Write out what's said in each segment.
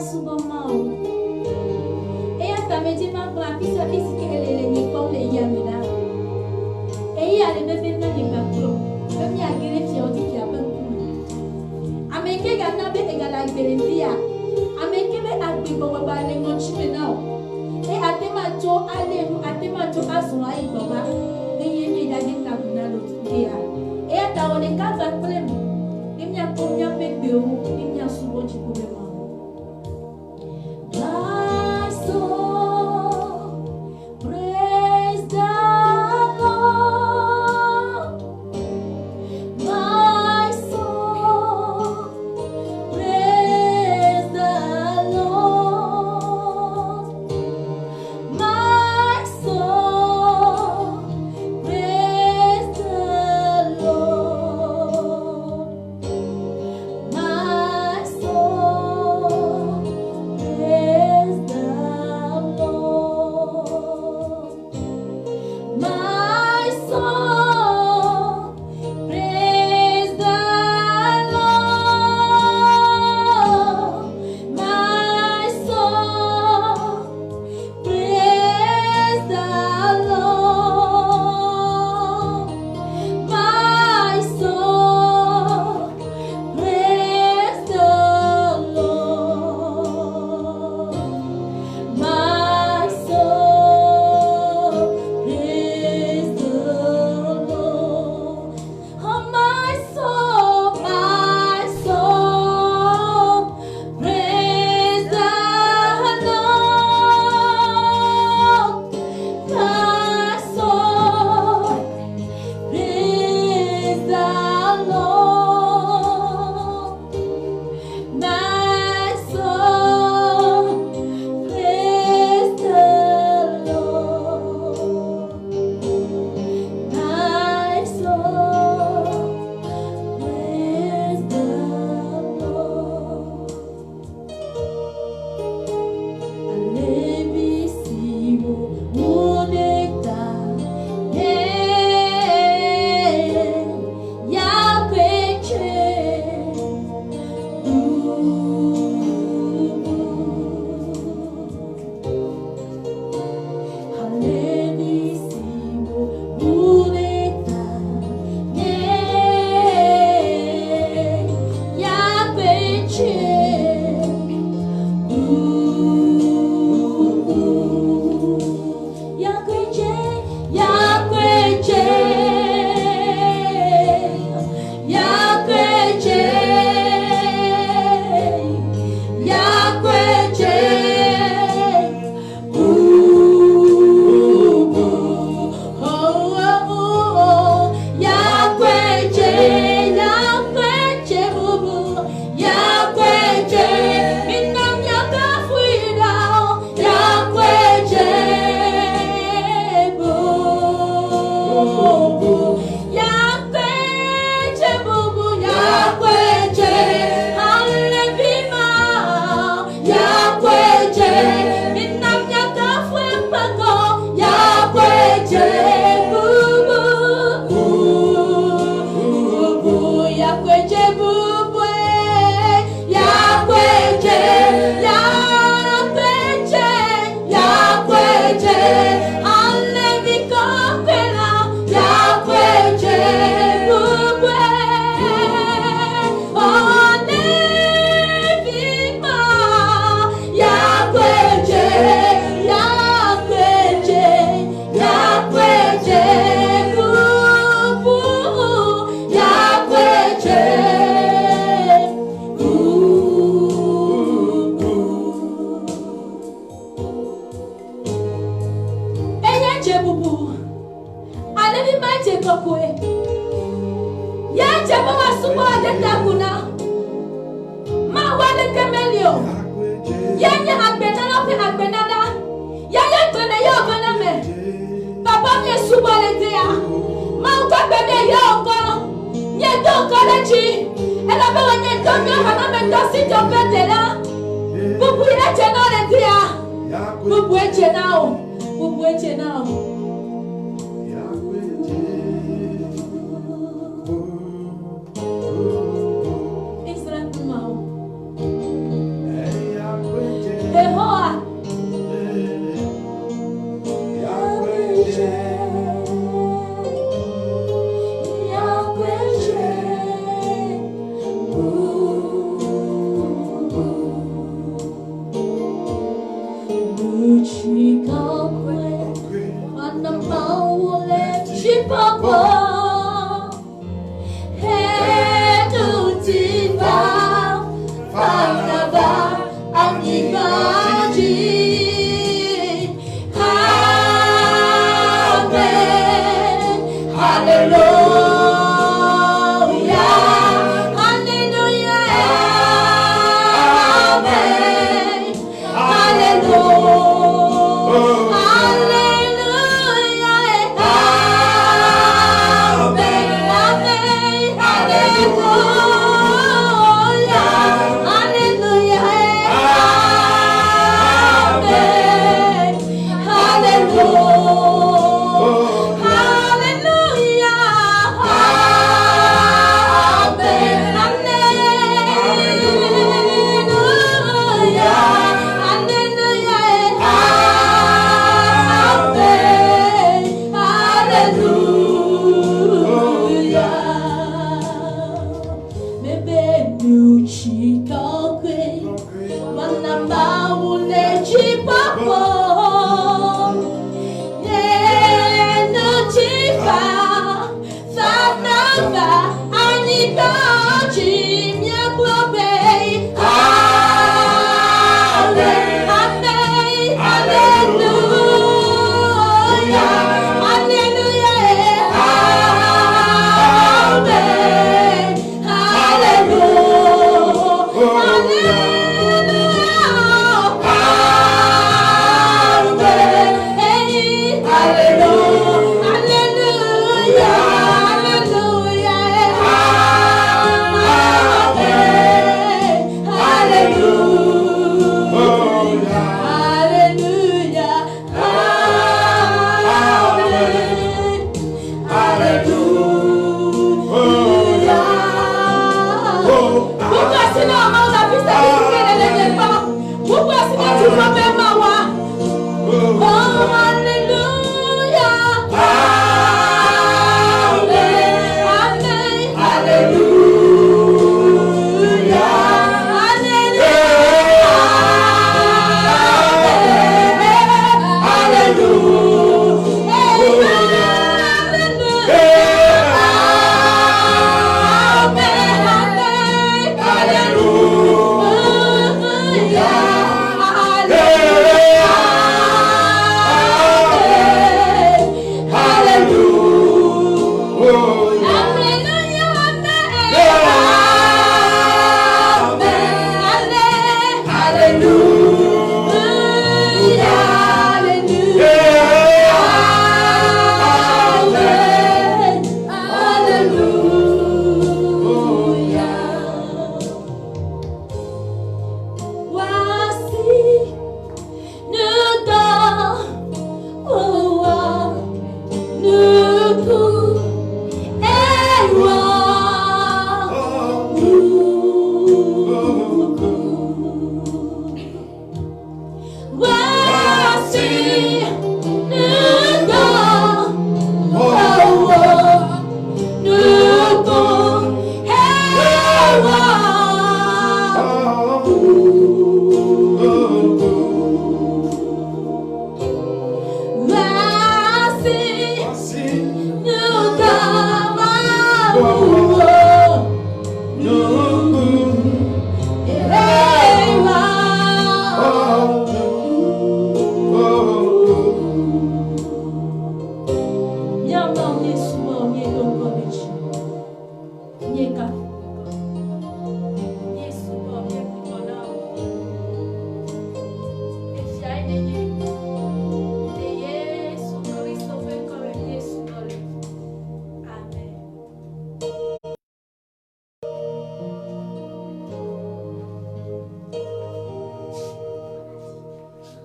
souvent mal. Et à ta médima pour la piste à piste qu'elle est les pommes les yamina. Et il y a les bébés dans les gâteaux. Même il y a des filles qui a peur. Ameke gana be egala belendia. Ameke be agbi bobo ba le ngochi now. E atema to ale atema to aso ai baba. E yemi da geta na lo dia. E ata one ka fa problem. Nimya pomya pepe o, nimya subo chikube ma. My soul, praise the Lord. My soul, praise the Lord. My soul, praise the Lord. My soul, praise the Lord. My soul, praise the Lord. My soul, praise the Lord. My soul, praise the Lord. My soul, praise the Lord. Oh, my soul, praise the Lord. My soul, praise the Lord. My soul, praise the Lord. My soul, praise the Lord. Alebisiwo uneta ye yakweche. Alebisiwo uneta ye yakweche. Yakweche, yakweche, yakweche, yakweche. Oh, oh, oh, yakweche, yakweche, bubu, yakweche. Minam yakafuida, yakweche, bubu, yakweche, bubu, yakweche. Alevima, yakweche. Minam yakafuepako, yakweche, bubu, bubu, yakweche, bubu, yakweche, yakweche, yakweche. Aleviko pela, yakweche, bubu, Alevima, yakweche, yakweche, yakweche, bubu, yakweche, eyeche bubu, alevima eche kokwe, yeche baba sumo adetakuna, ma wale kemelio. Yenya agbenala pe agbenala. Yaya gbene yo gbene me. Papa mi subo le dia. Ma uka gbene yo ko. Nye do ko lechi. Ela be wonye do mi hana me do si do betela. Bubu eche na le dia. Bubu eche na o. Bubu eche na o. Israel.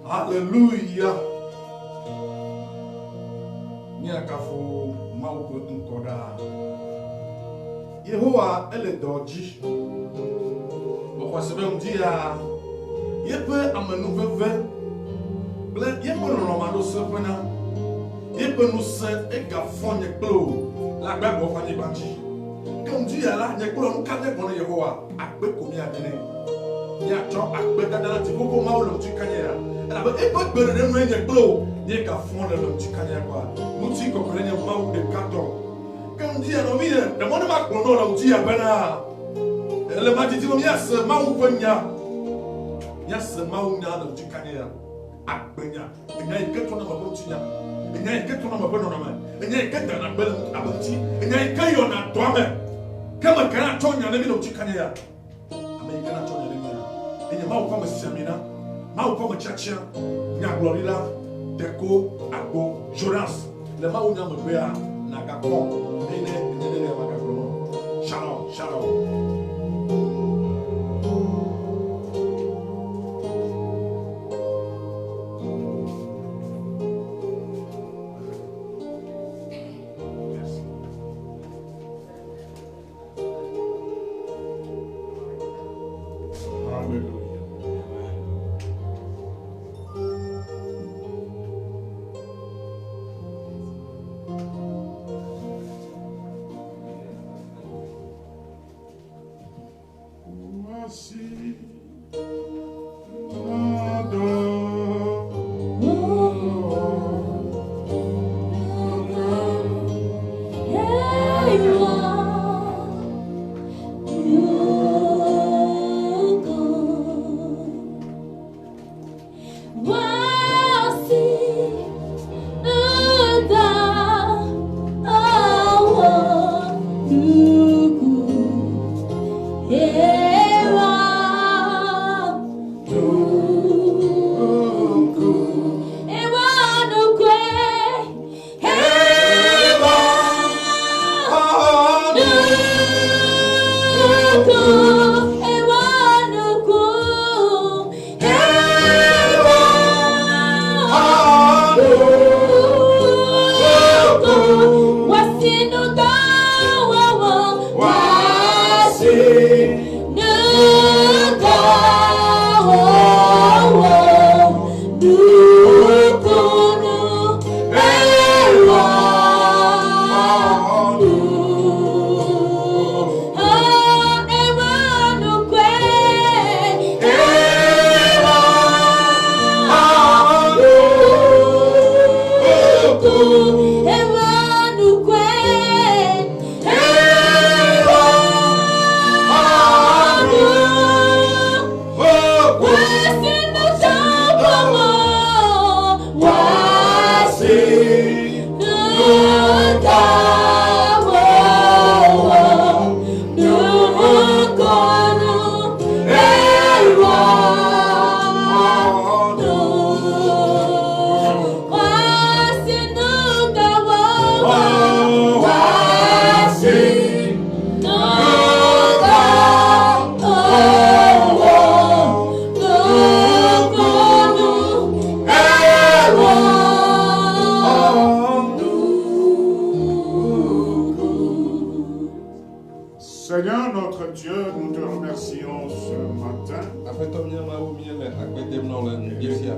Hallelujah. Nyakafu mauko nkoda. Yehowa ele doji. Okwasebe mdia. Yepe amenu veve. Ble yepe no romado sepena. Yepe no se ega fonye klo. La gba go fonye banji. Comme dia la nyeklo nkade kono Yehowa akpe komi adene. Nyacho akpe dadala ti koko maulo ti kanyera. And I if better than when you blow, you can phone them to Canada. Muti Cocorena Mount de Cato. Come dear, no mean the Monomac will know of Gia Bena. Elematium, yes, Mount Pena. Yes, the Mount of Chicania. Akbenya. And then get on a boatia. And then get on a bonoma. And then get on a bell abati. And then carry on a drama. Come and cannot turn your name of Chicania. I mean, cannot turn your name. And your mouth comes Samina. Mau comme Tchatchia, Nyagorilla, Deco, Agbo, Jonas, le Mau Nyamabea, Nagapon, Nene, Magabro. Shalom, shalom.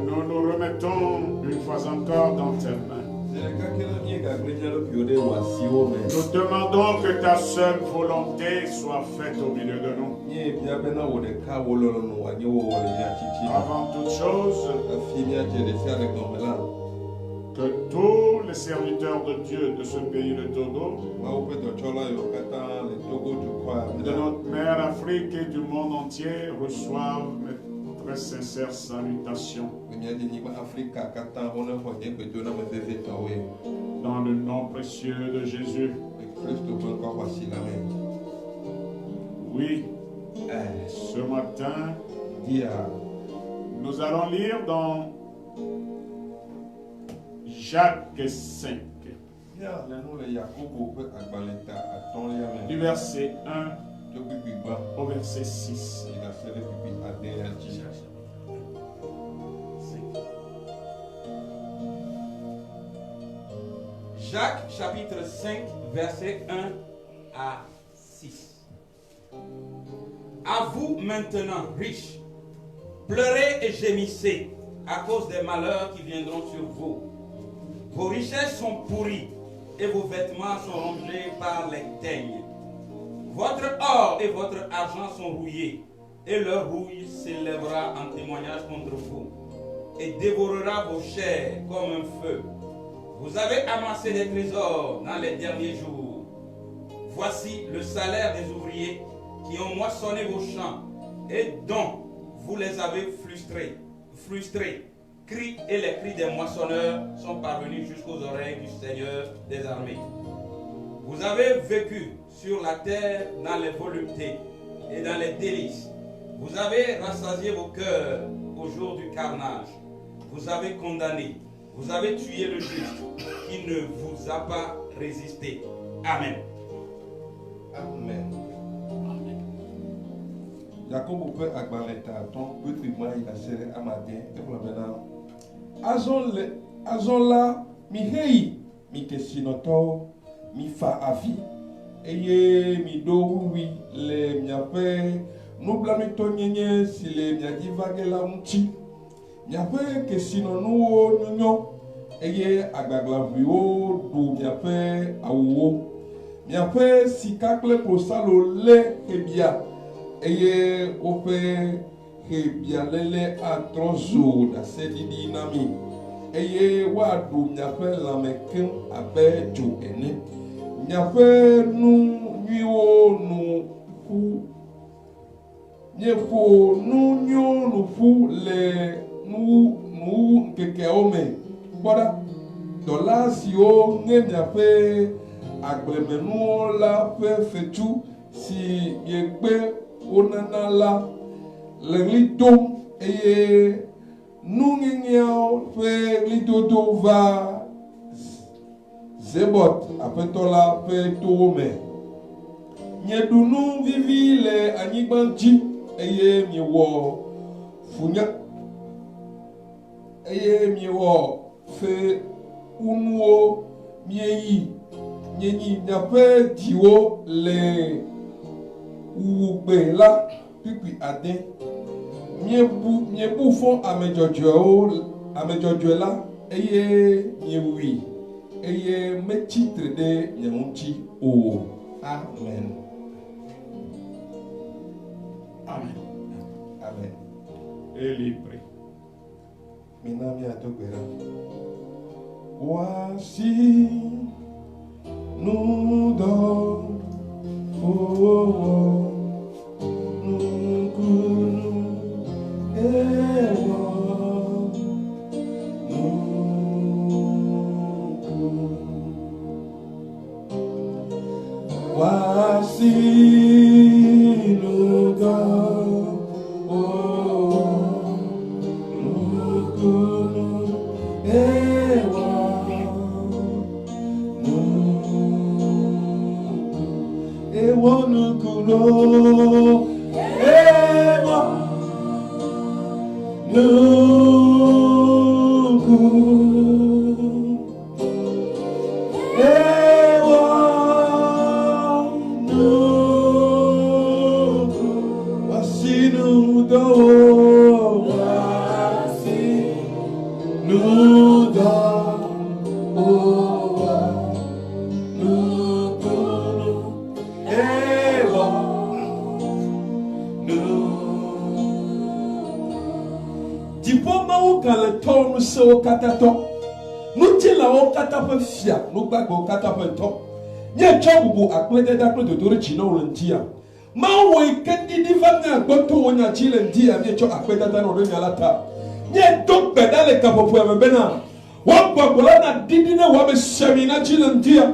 Nous nous remettons une fois encore dans tes mains. Nous demandons que ta seule volonté soit faite au milieu de nous. Avant toute chose, que tous les serviteurs de Dieu de ce pays, le Togo, de notre mère Afrique et du monde entier reçoivent mes très sincères salutations. Dans le nom précieux de Jésus. Oui, ce matin, nous allons lire dans Jacques 5, du verset 1 au verset 6. Jacques chapitre 5, verset 1 à 6. À vous maintenant, riches, pleurez et gémissez à cause des malheurs qui viendront sur vous. Vos richesses sont pourries et vos vêtements sont rongés par les teignes. Votre or et votre argent sont rouillés et leur rouille s'élèvera en témoignage contre vous et dévorera vos chairs comme un feu. Vous avez amassé des trésors dans les derniers jours. Voici le salaire des ouvriers qui ont moissonné vos champs et dont vous les avez frustrés. Cris et les cris des moissonneurs sont parvenus jusqu'aux oreilles du Seigneur des armées. Vous avez vécu sur la terre dans les voluptés et dans les délices. Vous avez rassasié vos cœurs au jour du carnage. Vous avez condamné. Vous avez tué le juste qui ne vous a pas résisté. Amen. Amen. Jacob peut agbaleta ton petit moi il a serré à matin et pour maintenant azonla mi hei mi kesinoto mi fa afi eye mi do oui le miape no blami to nyenye si le miadi vagela mti miape kesinono nyonyo eye agbagla viwo do miape awo miape sikakle posalo le ebia eye ope hebialele atrozo da sedidi nami eye wadu miape lamekin abe jo ene miape nu nyiwo nu fu nyefo nu nyo nu fu le nu keke ome boda dola si o nge miape aglemenu la pe fetu si yegbe onana la l'eglito eye nunginyao fe glitoto va zebot apetola pe tome nyedunu vivi le anyigbanji eye miwo funya eye miwo fe unuo mieyi nyenyi nyape diwo le ugbe la pipi ade miebu fon amejojo la eye miewi eye mechitre de nyemunchi o amen. Amen. Amen. Et libre. Minami atopera. Voici nous dans voici nous dans voici nous dans Dziƒo mawu galẽtɔwo ŋusẽwo katã tɔ. Ŋutilawo katã ƒe fia, nugbagbewo katã ƒe tɔ. Míetsɔ bubu akpledada kple dodoɖedzi na wo le ŋutia. Mawu yi ke ɖiɖi va mía gbɔ to wo nya dzi le ŋutia, míetsɔ akpledada na wo ɖe nya la ta. Míedo gbe ɖa le gaƒoƒoa me bena wogbɔgbɔ la na ɖiɖi ne wɔ ame siami na dzi le ŋutia.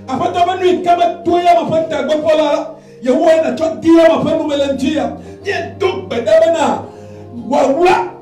Aƒetɔ be nu yi ke meto ya me ƒe tagbekpɔ la, Yehowa natsɔ di ya me ƒe nume le ŋutia. Míedo gbe ɖa bena wòawla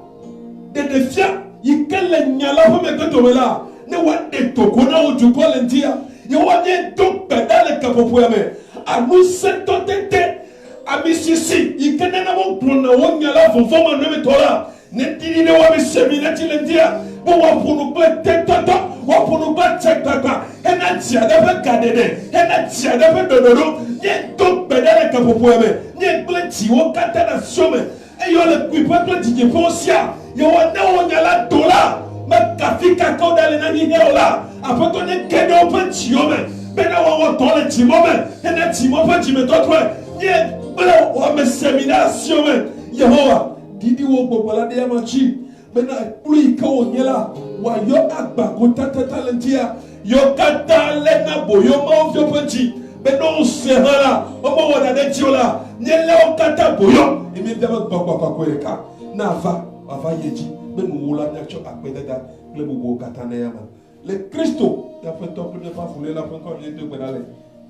ɖeɖefia yi ke le nya la ƒe megbedome la, ne woaɖe togo na wo dukɔ le ŋutia. Yehowa míedo gbe ɖa le gaƒoƒoa me. Aŋusẽtɔ tete, amisisi yi ke nena wogblɔna wo nya la vovɔmanɔmetɔ la, ne ɖiɖi ne woame siami na dzi le ŋutia. Be woaƒo nu kple tetɔtɔ, woaƒo nu kple tsegbagba, hena dzi aɖe ƒe gaɖeɖe, hena dzi aɖe ƒe ɖoɖoɖo. Míedo gbe ɖa le gaƒoƒoa me, míegblẽ dziwo katã ɖe asiwo me, eye wole kpuiƒe kple dzidziƒewo sia. Yehowa ne wo nya la do la, megafi kakawo ɖa le na mí o la. Aƒetɔ ne ge ɖe woƒe dziwo me, bena woawɔ dɔ le dzimɔ me, hena dzimɔ ƒe dzimetɔtrɔe. Míegblẽ wɔame siami ɖe asiwo me. Yehowa ɖiɖi wo gbɔgbɔ la ɖe yama dzi. Bena kplu yi ke wònye la, wòayɔ agbago tatata le ŋutia. Yɔ katã lé na boyo mawuviwo ƒe dzi. Bena wose hã la, womewɔ ɖaɖe dzi o la. Míelé wo katã boyo. Ye míebia be gbɔgbɔ kɔkɔe ɖeka na wòava yi dzi. Be nuwɔla míatsɔ akpedada kple bubuwo katã ne yama. Le Kristo, Aƒetɔ kple míaƒe Avuléla ƒe ŋkɔ míedo gbe ɖa le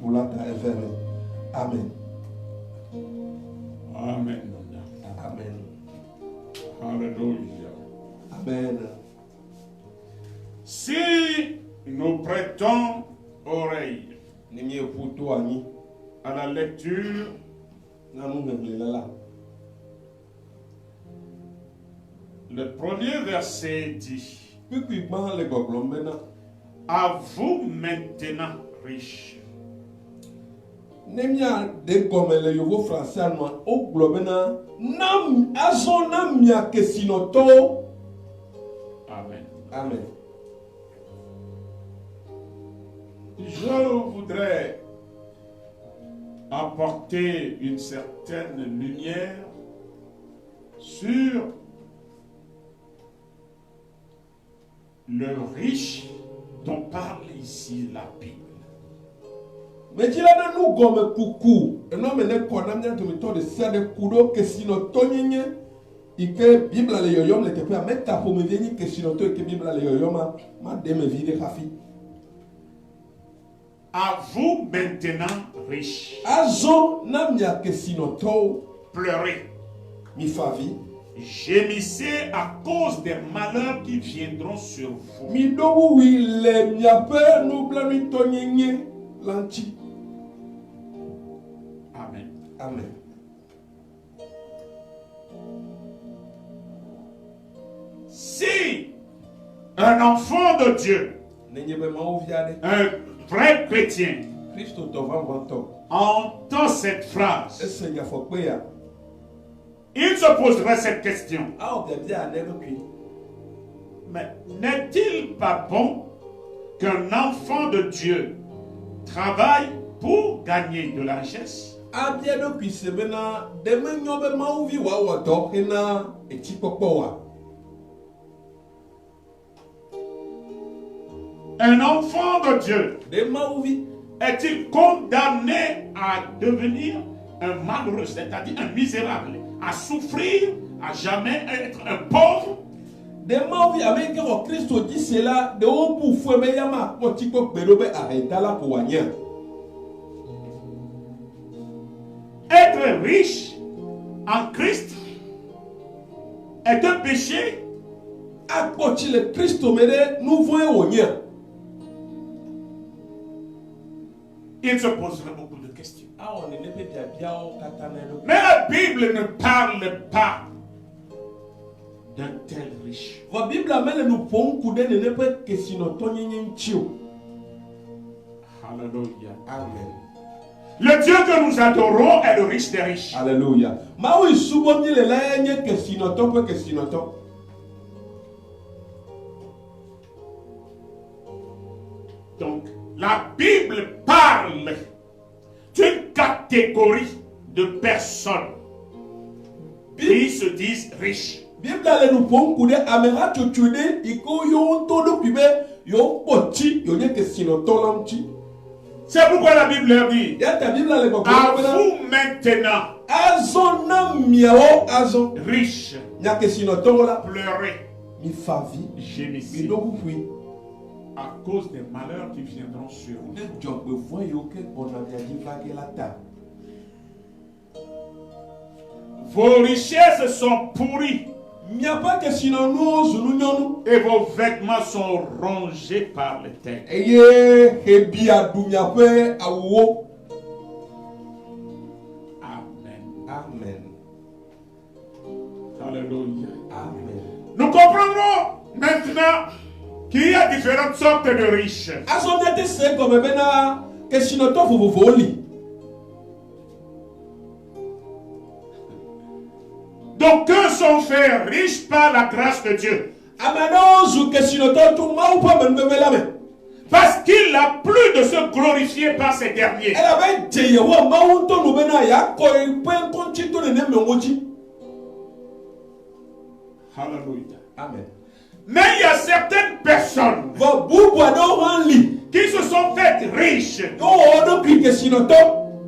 nu la ta eve me. Amen. Amen. Amen. Alléluia. Amen. Si nous prêtons oreille Ne míeƒu to anyi à la lecture, na nuŋeŋlẽ la. le premier verset dit: Kpikpi gbã le gbɔgblɔm bena à vous maintenant riches. ne míaɖe gɔme le yovo francia nua, wogblɔ bena azɔ na mia kesinɔtɔwo. Amen. Amen. Je voudrais apporter une certaine lumière sur le riche dont parle ici la Bible. Medzila na nu gɔme kuku enɔme ne kɔ na mía dometɔ ɖe sia ɖe ku ɖo kesinɔtɔnyenye yi ke Bibla le yɔyɔm le teƒea. Meta ƒomevi nye kesinɔtɔ yi ke Bibla le yɔyɔma, ma ɖe me vi ɖe hafi. À vous maintenant riches, Azɔ na mia kesinɔtɔwo, pleurez, mi fa avi, gémissez à cause des malheurs qui viendront sur vous. mi ɖo wuwui le miaƒe nublanuitɔnyenye la ŋuti. Amen. Amen. Si un enfant de Dieu, Nenye be mawuvi aɖe, un vrai chrétien, kristotɔ vavãtɔ, entend cette phrase, ese nyafɔkpe ya, il se poserait cette question: awɔ biabia ne ɖokui. mais n'est-il pas bon qu'un enfant de Dieu travaille pour gagner de la richesse? Abia ɖokui se bena ɖe menyɔ be mawuvi wòawɔ dɔ hena etsikpɔkpɔ wa. Un enfant de Dieu Ɖe mawuvi est-il condamné à devenir un malheureux, c'est-à-dire un misérable, à souffrir, à jamais être un pauvre? ɖe mawuvi ame yi ke xɔ Kristo dzi se la, ɖe wobu fue be ya makpɔ tsikpɔkpe ɖo be ahedala ko wòanye. Être riche en Christ est un péché. Akpɔ tsi le Kristo me ɖe nu vɔ̃e wònye. Il se poserait beaucoup de questions. Awɔ nene ƒe biabiawo katã ne ɖo. Mais la Bible ne parle pas d'un tel riche. Vɔ Bibla mele nu ƒom ku ɖe nene ƒe kesinɔtɔnyenye ŋuti o. Alléluia. Amen. Le Dieu que nous adorons est le riche des riches. Alléluia. Mawu yi subɔ mi le la ya nye kesinɔtɔ ƒe kesinɔtɔ. Donc, la Bible parle d'une catégorie de personnes qui se disent riches. Bible le nous pon kude amera chuchude iko yo todo pibe yo poti yo ne que sino tolamti. C'est pourquoi la Bible leur dit, Ya ta Bible le boko. à vous maintenant, Azon na miao azon. riches, Nya que sino tola pleurez, mi favi mi gémissez, do bupui. à cause des malheurs qui viendront sur vous. Ne job voyo ke bonavia di vague la ta. Vos richesses sont pourries Mia pas que sino no zunu nyonu. et vos vêtements sont rongés par les têtes. Eye hebi adu mia pe awo. Amen. Amen. Alléluia. Amen. Nous comprendrons maintenant qu'il y a différentes sortes de riches. Azonete se comme bena que sino to fu voli. D'aucuns sont faits riches par la grâce de Dieu. Amano zu que sino to tu ma pas men la me. Parce qu'il a plus de se glorifier par ces derniers. Elle avait dit wa ma unto no bena ya ko pen konchito ne me ngoji. Alléluia. Amen. Mais il y a certaines personnes Va bubu do hanli. qui se sont faites riches Do odo ki que sino to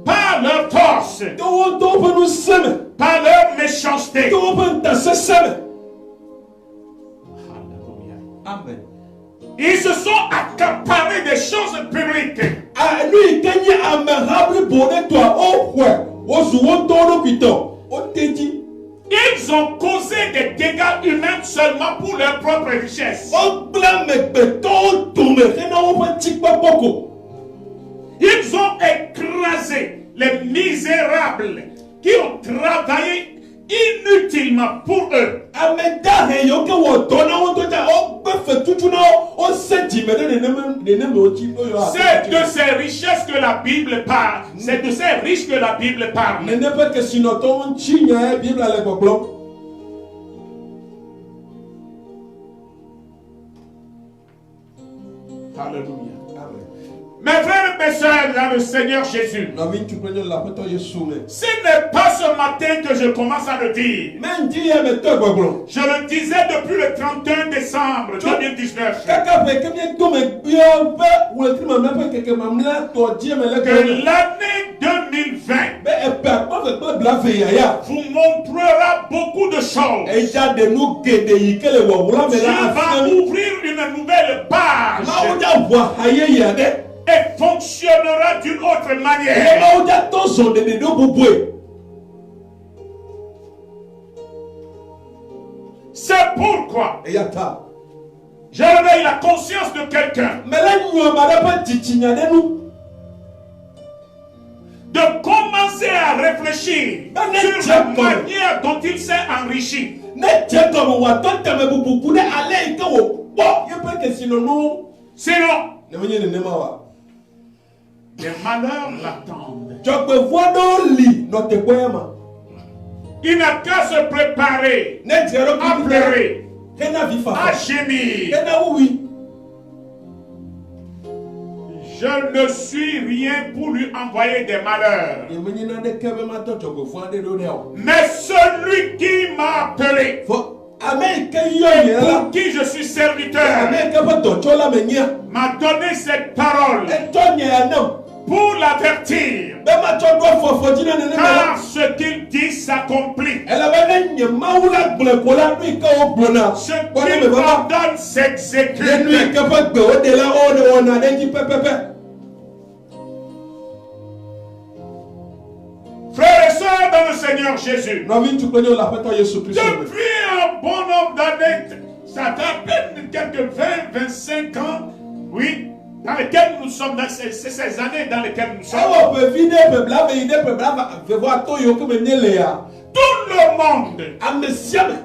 par leur force, do to pe nu seme. par leur méchanceté. Do pe ta se seme. Alléluia. Amen. Ils se sont accaparés des choses publiques. A lui kenye amerabri bonne toi o ouais. O zu won to do pito. O teji. Ils ont causé des dégâts humains seulement pour leur propre richesse. O blame beto tume rena o pe tikpa poko. Ils ont écrasé les misérables qui ont travaillé inutilement pour eux. Ameda he yo ke wo to na won to ja o pe fe tutu na o se di me ne me o ji o yo. C'est de ces richesses que la Bible parle. C'est de ces riches que la Bible parle. Ne ne pe que sino to on chi nya e Bible ale gbogbo. Alléluia. Amen. Mes frères et mes sœurs dans le Seigneur Jésus, Na vin tu prenyo la peto Yesu me. ce n'est pas ce matin que je commence à le dire. Men di e me to gbogbo. Je le disais depuis le 31 décembre 2019. Kaka pe ke mi to me bio pe wo le tri ma me pe ke ma mla to di me le Que ke. l'année 2020 Be e pe pa fe pe bla fe ya. vous montrera beaucoup de choses. E ja de nu gede yi ke le wo wula me Dieu la va afami. ouvrir une nouvelle page Ma o ja wa haye ya de. et fonctionnera d'une autre E manière. ma o ja to so de do bubwe. C'est pourquoi E ya ta. je réveille la conscience de quelqu'un Me la nyu ma da pa titinya de nu. de commencer à réfléchir sur la manière dont il s'est enrichi. Ne je comme wa to teme bubu de ale ke wo po. Ye pe ke sino nu. Sinon, Ne me ne ma wa. les malheurs l'attendent. Jogbe vodo li no te kwema. Il n'a qu'à se préparer Ne jero à ki pleurer, Kena vi fa. à gémir. Kena oui. Je ne suis rien pour lui envoyer des malheurs. Ye menyi na de kebe ma to jogbe voade do de o. Mais celui qui m'a appelé, Fo ame ke yo ye la. pour qui je suis serviteur, Ame ke pa to chola menya. m'a donné cette parole E to nye anam. pour l'avertir. Be ma to do fo jina ne ne. Car ce qu'il dit s'accomplit. Elle va ne nye maula gle kola bi ka o glona. Ce qu'il ordonne s'exécute. Le lui ke pa gbe o de la o de ona de ji pepepe. Frères et sœurs dans le Seigneur Jésus, No vi tu connais la peto Yesu Christ. depuis un bon nombre d'années, ça fait à peine quelques 20-25 ans, oui, dans lesquels nous sommes, dans ces années dans lesquelles nous sommes. Awo pe vide pe bla be ide pe bla ve voir to yo ke me ne le ya. Tout le monde Ame siame.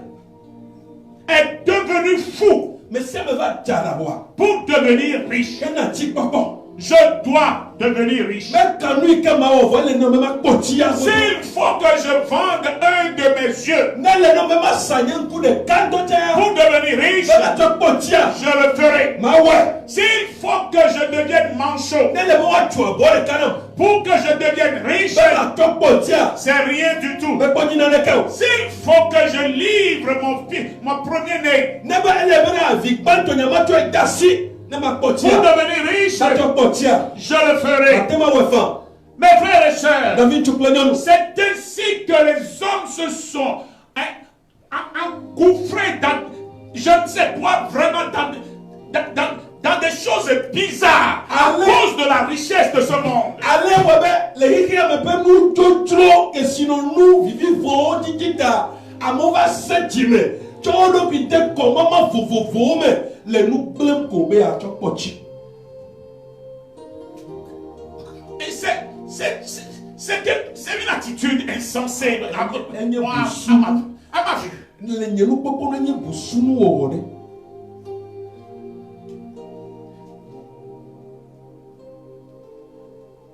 est devenu fou Me siame va jara wa. pour devenir riche. Kena ti papa. Je dois devenir riche. Me kanui ke ma o vole no me ma kotia. S'il faut que je vende un de mes yeux Ne le no me ma sanyen ku de kanto te. pour devenir riche, Me to kotia. je le ferai. Ma ouais. S'il faut que je devienne manchot. Ne le vois tu as bon le canon. Pour que je devienne riche, Ben la topotia. c'est rien du tout. Mais pas ni dans le cas. S'il faut que je livre mon premier-né Ne pas aller venir avec banto nyama tu es dassi. Ne ma pour potia. devenir riche, Ça topotia. je le ferai. Atema wefa. Mes frères et sœurs, David tu plaignons. c'est ainsi que les hommes se sont engouffrés dans, je ne sais pas, vraiment dans des choses bizarres à cause de la richesse de ce monde. Allez, ouais, les gens me peuvent nous trop que sinon nous vivons dikita à mauvais sentiment. Tu as l'opinion comment vous mais les nous blâme comme à Chopochi. Et c'est une attitude insensée à ma vue. Les gens ne peuvent pas nous boussounu.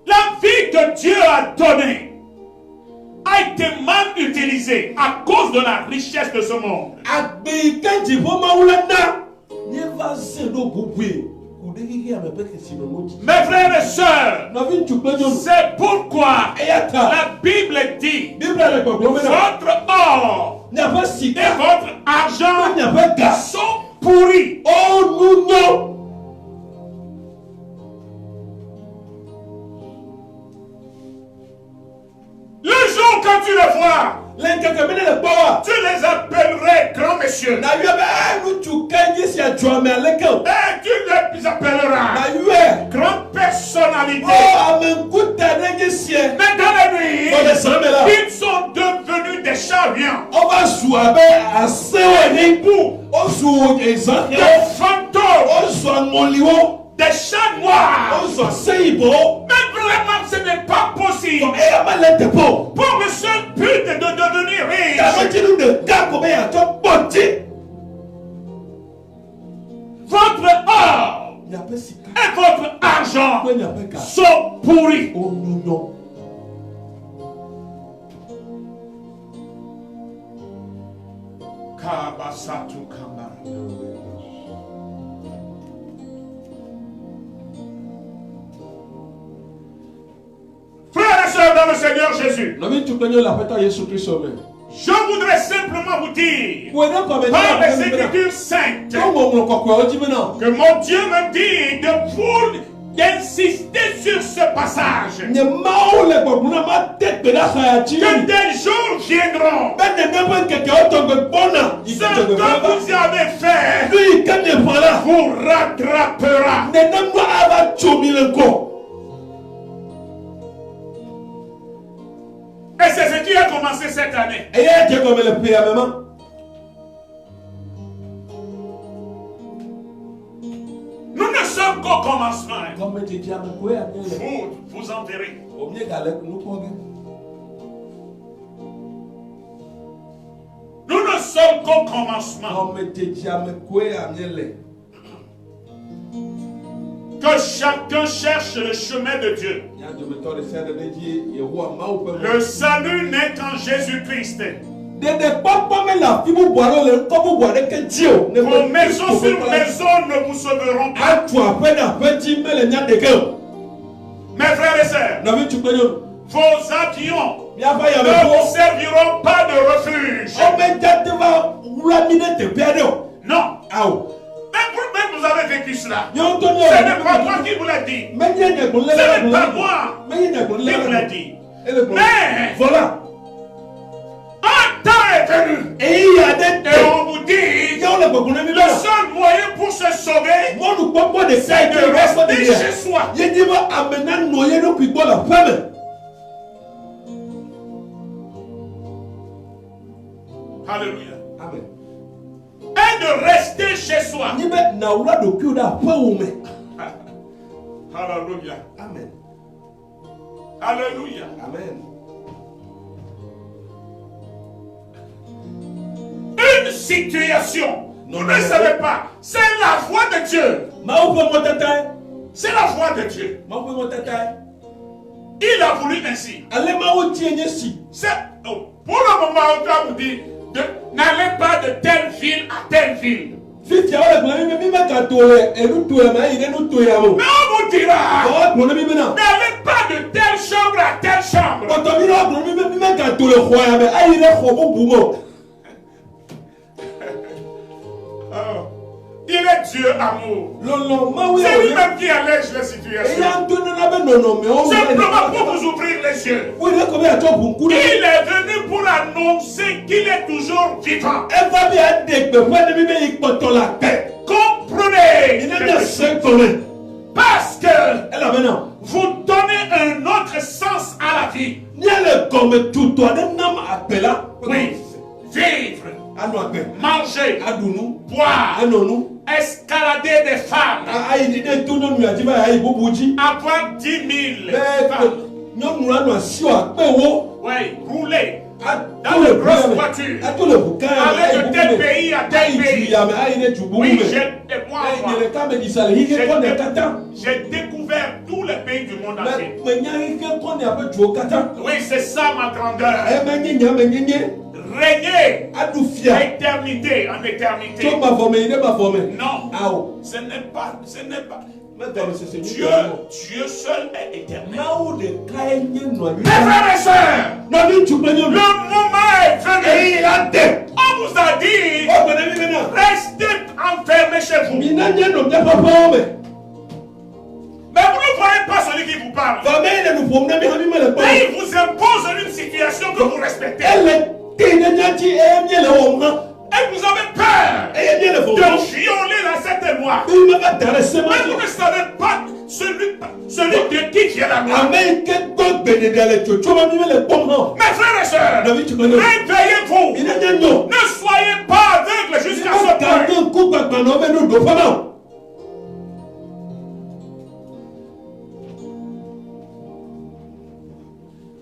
La vie que Dieu a donnée a été mal utilisée à cause de la richesse de ce monde. Mes frères et sœurs, c'est pourquoi la Bible dit votre or et votre argent sont pourris. Oh non! Le jour que tu les vois, tu les appellerais grands messieurs. Et tu les appelleras grandes personnalités. Mais dans la nuit, ils sont devenus des charriants, des fantômes, des chats noirs. Mais vraiment, ce n'est pas possible pour le seul but de devenir riche. Votre or et votre argent sont pourris. Kabasatu Kambara. Frères et sœurs dans le Seigneur Jésus, je voudrais simplement vous dire, par les Écritures saintes, que mon Dieu me dit de vous d'insister sur ce passage. Que des jours viendront, ce que vous avez fait vous rattrapera. Et c'est ce qui a commencé cette année. Nous ne sommes qu'au commencement. Vous en verrez. Nous ne sommes qu'au commencement. Que chacun cherche le chemin de Dieu. Le salut n'est qu'en Jésus-Christ. Vos maisons sur maisons ne vous sauveront pas. Mes frères et sœurs, vos avions ne vous serviront pas de refuge. Non. Même vous avez vécu cela. Ce n'est pas moi qui vous l'a dit. Ce n'est pas moi qui vous l'a dit. Mais voilà. Un temps est venu. Et on vous dit le seul moyen pour se sauver, c'est de rester chez soi. Alléluia. Amen. Et de rester chez soi. Alléluia. Amen. Alléluia. Amen. Une situation, vous ne savez pas, c'est la voix de Dieu. C'est la voix de Dieu. Il a voulu ainsi. C'est, pour le moment, on doit vous dire, n'allez pas de telle ville à telle ville. Mais on vous dira, n'allez pas de telle chambre à telle chambre. Il est Dieu amour. C'est lui-même qui allège la situation. Simplement pour vous ouvrir les yeux. Il est venu pour annoncer qu'il est toujours vivant. Comprenez. Parce que vous donnez un autre sens à la vie. Oui. Vivre, manger, boire, escalader des femmes, avoir 10 000 femmes, oui, rouler dans de grosses voitures, aller de tel pays à tel pays. Oui, j'ai découvert tous les pays du monde entier. Oui, c'est ça ma grandeur. Régner d'éternité en éternité. Non, ce n'est pas. Dieu seul est éternel. Mes frères et sœurs, le moment est venu. On vous a dit, restez enfermés chez vous. Mais vous ne voyez pas celui qui vous parle. Et il vous impose une situation que vous respectez. Et vous avez peur de violer la septième loi. Mais vous ne savez pas celui de qui est la loi. Mes frères et sœurs, réveillez-vous. Ne soyez pas aveugles jusqu'à ce point.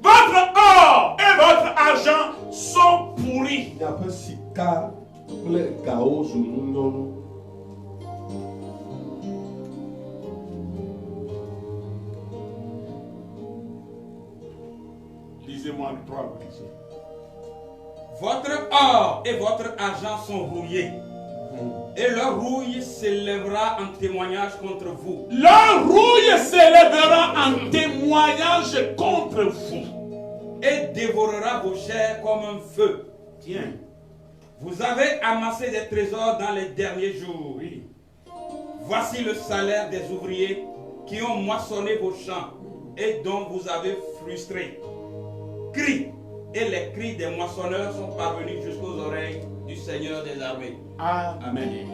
Votre or et votre argent sont pourris. Lisez-moi le 3. Votre or et votre argent sont rouillés. Et leur rouille s'élèvera en témoignage contre vous. Leur rouille s'élèvera en témoignage contre vous. Et dévorera vos chairs comme un feu. Tiens. Vous avez amassé des trésors dans les derniers jours. Oui. Voici le salaire des ouvriers qui ont moissonné vos champs et dont vous avez frustré. Cris, et les cris des moissonneurs sont parvenus jusqu'aux oreilles du Seigneur des armées. Amen.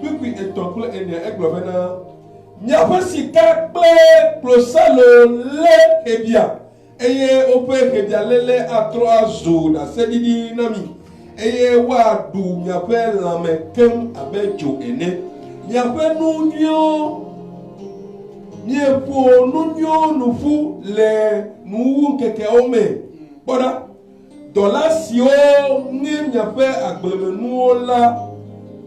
Eye ope hebia lele atro azo na sedidi nami. Eye wa du miape lame kem abejo ene. Miape nunyo. Miepo nunyo nufu le nuwu keke ome. Boda. Dola sio ni miape agbeme nuola.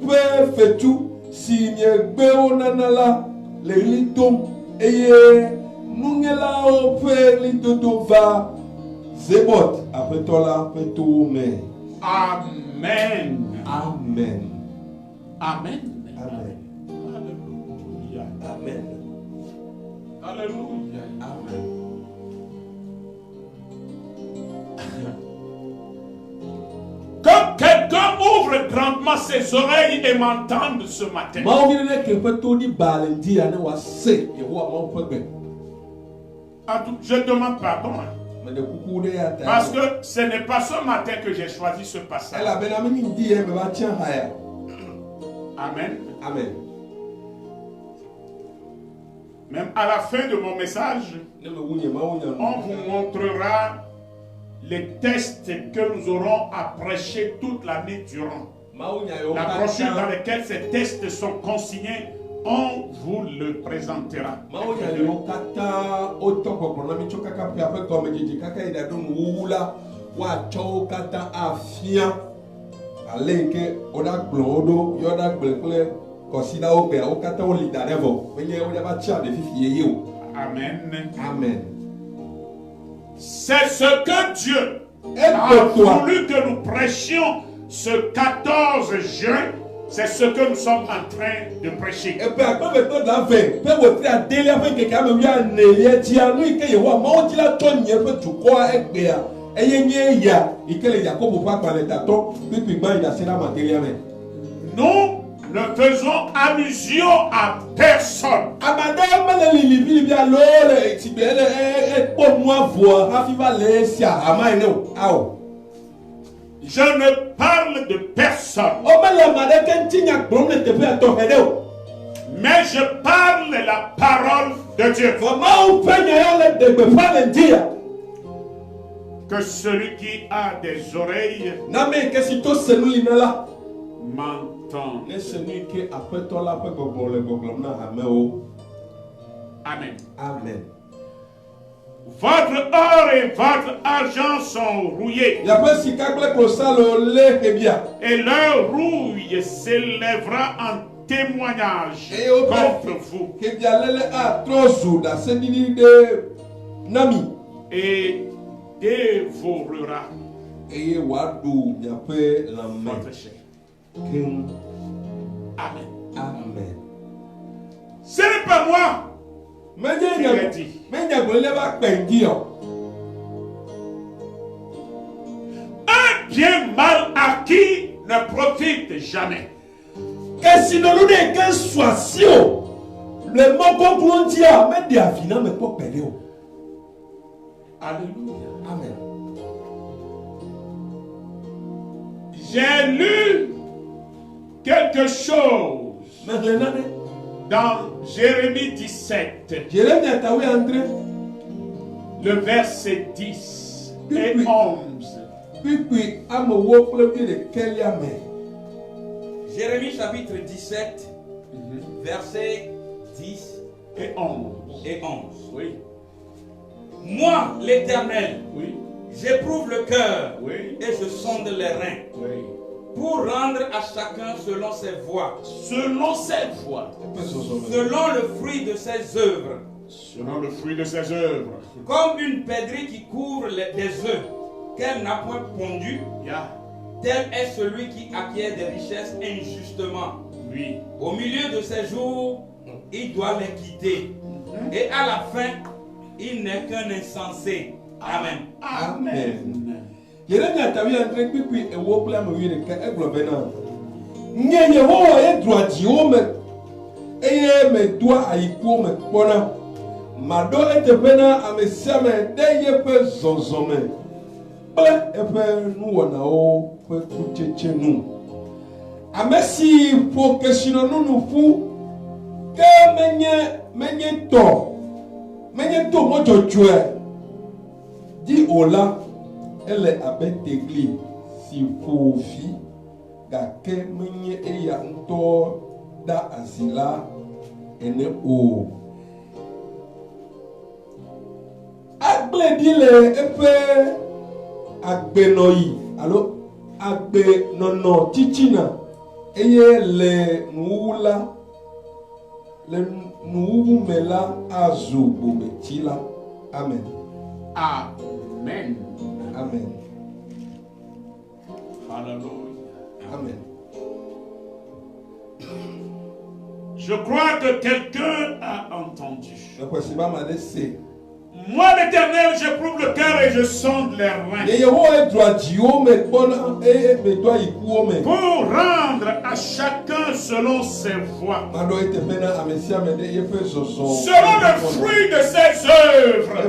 Pe fetu si miegbe onanala le litom. Eye Nungela ope litoto va zebot apetola petome. Amen. Amen. Amen. Amen. Alléluia. Amen. Alléluia. Amen. Que quelqu'un ouvre grandement ses oreilles et m'entende ce matin. Je demande pardon. Parce que ce n'est pas ce matin que j'ai choisi ce passage. Amen. Amen. Même à la fin de mon message, on vous montrera les textes que nous aurons à prêcher toute l'année durant. La brochure dans laquelle ces textes sont consignés, on vous le présentera. Amen. Amen. C'est ce que Dieu a voulu que nous prêchions ce 14 juin C'est ce que nous sommes en train de prêcher. Et puis après maintenant la fin, peut votre adélie avec quelqu'un me vient né tia lui que yewa ma on la tonne peut tout quoi ekbea. Et yenye ya, ikele Jacob pas parler taton, puis ba il a cela matériel. Nous ne faisons allusion à personne. Madame la Lili bien lole tibele et pour moi voir afiva le sia amaino ao. Je ne parle de personne. Mais je parle la parole de Dieu. Que celui qui a des oreilles m'entend. Amen. Amen. Votre or et votre argent sont rouillés. Et leur rouille s'élèvera en témoignage contre vous. Et dévorera votre chair. Amen. Amen. Ce n'est pas moi. Il a dit. Un bien mal acquis ne profite jamais. Alléluia. Amen. J'ai lu quelque chose dans Jérémie 17, le verset 10 et 11. Jérémie chapitre 17, versets 10 et 11. Oui. Moi, l'Éternel, Oui. j'éprouve le cœur Oui. et je sonde les reins Oui. pour rendre à chacun selon ses voies, Selon ses voies. selon le fruit de ses œuvres, Selon le fruit de ses œuvres. comme une pèlerie qui couvre des œufs qu'elle n'a point pondus. Yeah. Tel est celui qui acquiert des richesses injustement. Oui. Au milieu de ses jours, il doit les quitter. Et à la fin, il n'est qu'un insensé. Amen. Amen. Amesi pour que si nous nous fou que menye to mo jojoe di ola ele abetegli si fofi gake menye eya nto da asila ene o agble dile epe agbenoyi alo agbe nono tichina eye le nuula le nuumela azubo betila. Amen. Amen. Amen. Hallelujah. Amen. Je crois que quelqu'un a entendu. Moi, Moi, l'Éternel, j'éprouve le cœur et je sonde les reins. Pour rendre à chacun selon ses voies. Selon le fruit de ses œuvres.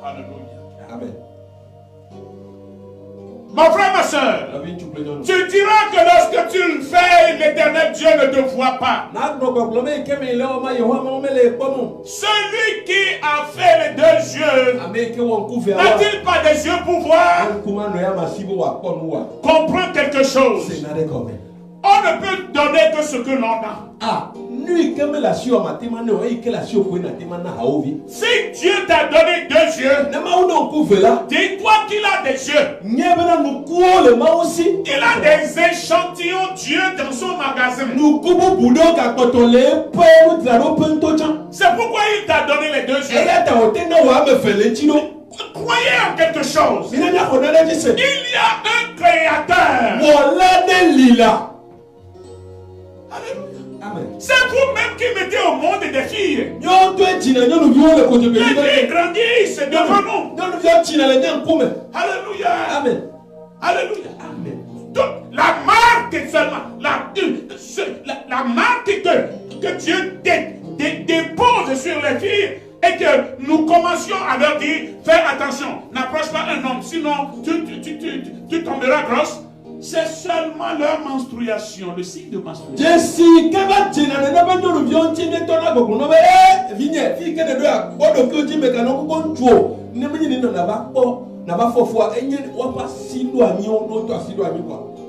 Alléluia. Amen. Mon frère, ma soeur, tu diras que lorsque tu le fais, l'Éternel Dieu ne te voit pas. Celui qui a fait les deux yeux, n'a-t-il pas des yeux pour voir? Comprends quelque chose. On ne peut donner que ce que l'on a. Si Dieu t'a donné deux yeux, dis-toi qu'il a des yeux. Il a des échantillons Dieu dans son magasin. C'est pourquoi il t'a donné les deux yeux. croyez en quelque chose. Il y a un créateur. Alléluia. C'est vous-même qui mettez au monde des filles. Les filles grandissent devant nous. Alléluia. Amen. Alléluia. Amen. Donc, la marque seulement, la marque que Dieu dépose sur les filles et que nous commencions à leur dire, fais attention, n'approche pas un homme, sinon tu tomberas grosse. C'est seulement leur menstruation, le signe de menstruation.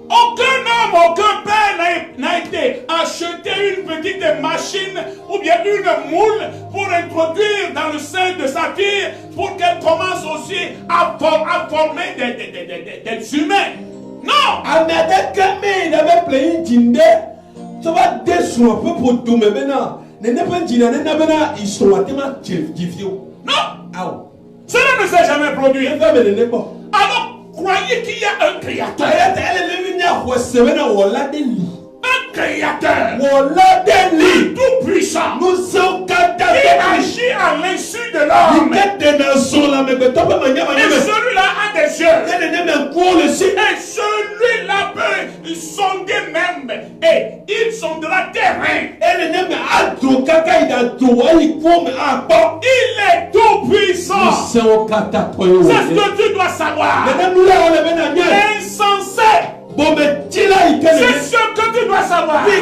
Aucun homme, aucun père n'a été acheter une petite machine ou bien une moule pour introduire dans le sein de sa fille pour qu'elle commence aussi à former des humains. Non! Non! Cela ne s'est jamais produit. Alors, croyez qu'il y a un créateur. Un créateur. Tout puissant. Qui agit à l'insu de l'homme. Et celui-là a des yeux. Et celui-là peut sonder même. Et il sondera terrain. Il est tout puissant. C'est ce que tu dois savoir. Insensé. C'est ce que tu dois savoir. Il y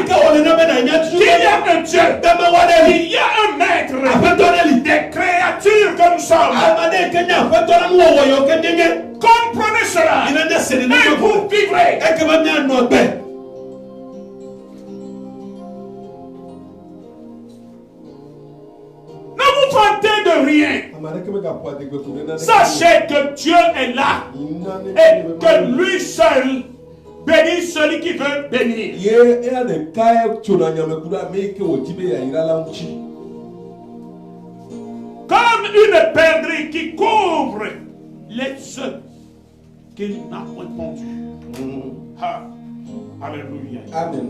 a un Dieu. Il y a un maître. Des créatures que nous sommes. Comprenez cela. Et vous vivrez. Ne vous vantez de rien. Sachez que Dieu est là. Et que lui seul bénit celui qui veut bénir. Comme une perdrix qui couvre les œufs qu'il n'a point pondus. Alléluia. Amen.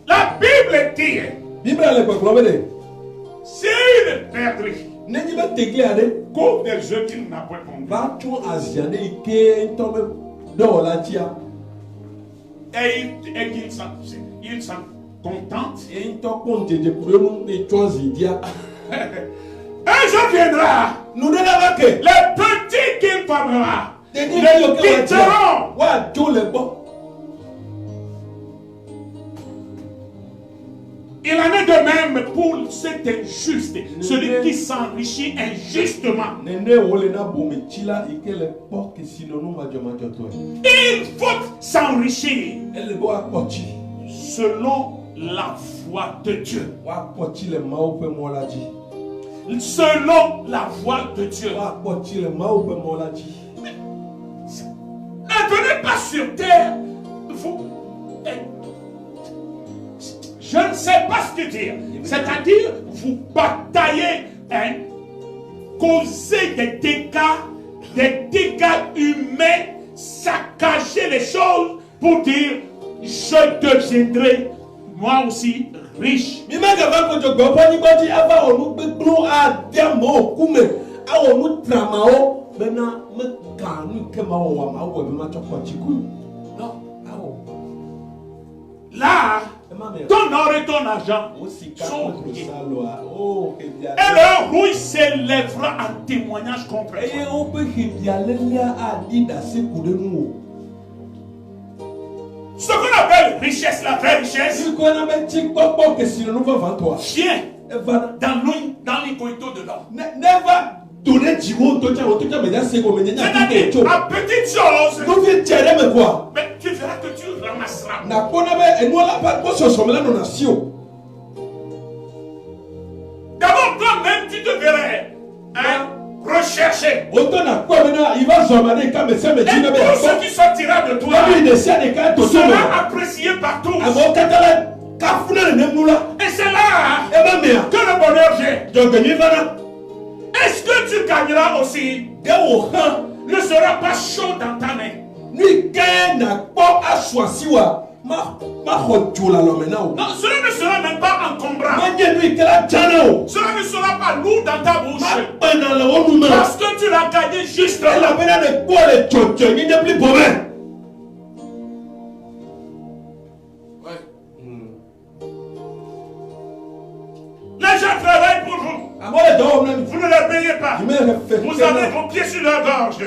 La Bible dit, si une perdrix couvre des œufs qu'il n'a point pondus, et qu'il s'en contente, un jour viendra, les petits qu'il formera, les quitteront. Il en est de même pour cet injuste, celui qui s'enrichit injustement. Il faut s'enrichir selon la foi de Dieu. Selon la foi de Dieu. Ne venez pas sur terre. Je ne sais pas ce que dire. C'est-à-dire, vous bataillez, causer des dégâts humains, saccager les choses pour dire, je deviendrai moi aussi riche. Là, ton or et ton argent sont liés. Et leur rouille s'élèvera en témoignage contre toi. Ce qu'on appelle richesse, la vraie richesse, vient dans l'incognito de l'homme. C'est-à-dire, à petites choses, mais tu verras que tu ramasseras. D'abord, toi-même, tu te verrais rechercher. Et tout ce qui sortira de toi sera apprécié par tous. Et c'est là que le bonheur vient. Est-ce que tu gagneras aussi? Ne sera pas chaud dans ta main. Non, cela ne sera même pas encombrant. Cela ne sera pas lourd dans ta bouche. Parce que tu l'as gagné juste là. Les gens travaillent pour vous. Vous ne les payez pas. Vous avez vos pieds sur leur gorge. Vous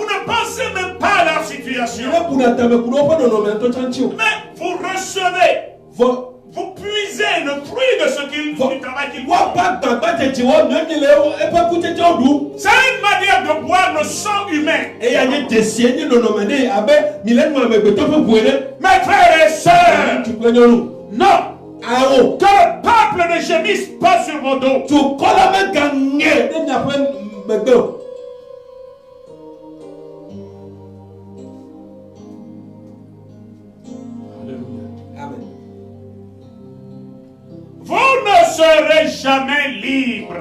ne pensez même pas à leur situation. Mais vous recevez. Vous puisez le fruit de ce du travail qu'ils font. C'est une manière de boire le sang humain. Mes frères et sœurs, non. Que le peuple ne gémisse pas sur vos dos. Vous ne serez jamais libre.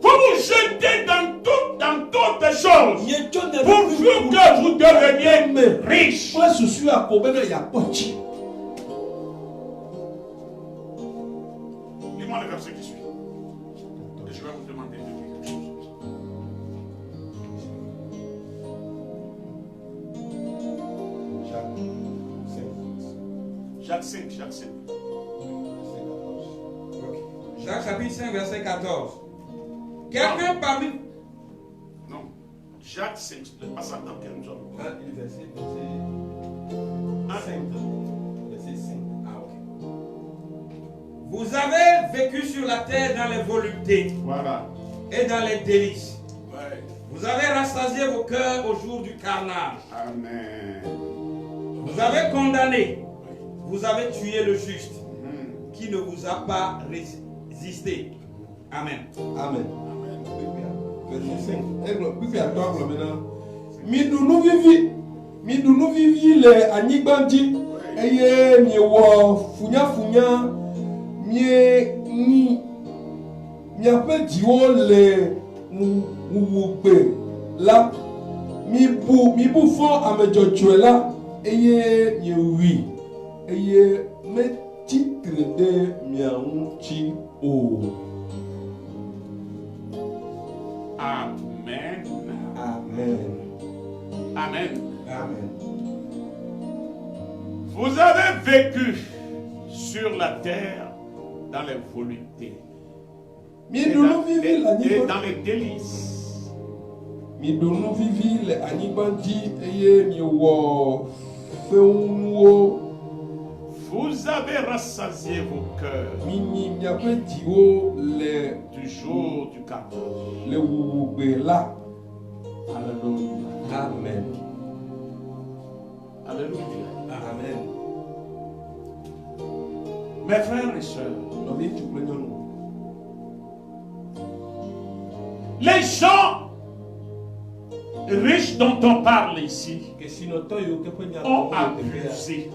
Vous vous jetez dans toutes les choses pourvu que vous deveniez riche. Lis-moi le verset qui suit. Et je vais vous demander de dire quelque chose. Jacques 5. Jacques chapitre 5, verset 14. Quelqu'un parmi... Non. Jacques 5, pas ça dans quel genre? Verset 5. Ah, ok. Vous avez vécu sur la terre dans les voluptés. Voilà. Et dans les délices. Ouais. Vous avez rassasié vos cœurs au jour du carnage. Amen. Vous avez condamné. Vous avez tué le juste. Qui ne vous a pas résisté. Amen. Amen. Verset 5. Midunu vivi le anyigbanji eye miewo funya miaƒe dziwo le ŋuwugbe la mibu fɔ ame dzɔdzɔe la eye miewui eye metsitre ɖe mia ŋuti o. Amen. Amen. Amen. Amen. Vous avez vécu sur la terre dans les voluptés et dans les délices. Midonu vivi le anyigbanji eye miewɔ fewunuwo. Vous avez rassasié vos cœurs Mini miaƒe dziwo le du jour du carnage. le wuwugbe la. Alléluia. Amen. Alléluia. Amen. Mes frères et sœurs, les gens riches dont on parle ici ont abusé.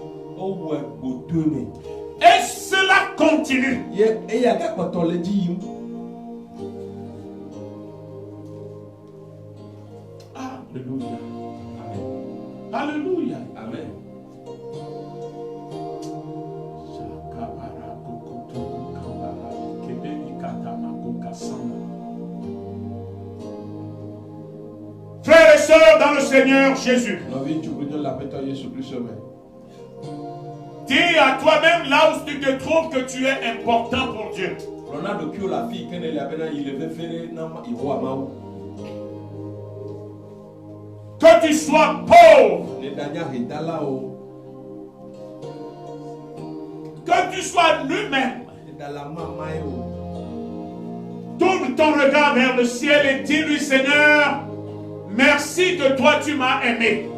Et cela continue. Alléluia. Alléluia. Amen. Frères et sœurs dans le Seigneur Jésus, dis à toi-même là où tu te trouves que tu es important pour Dieu. Que tu sois pauvre, que tu sois nu-même, tourne ton regard vers le ciel et dis-lui, Seigneur, merci que toi tu m'as aimé.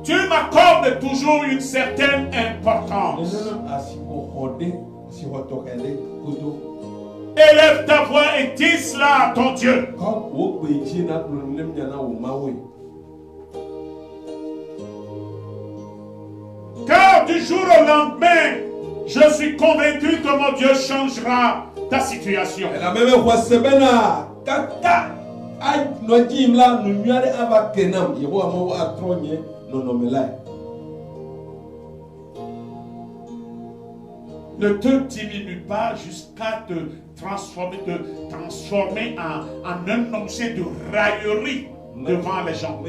Tu m'accordes toujours une certaine importance. Élève ta voix et dis cela à ton Dieu. Car du jour au lendemain, je suis convaincu que mon Dieu changera ta situation. Ne te diminue pas jusqu'à te transformer en un objet de raillerie devant les gens.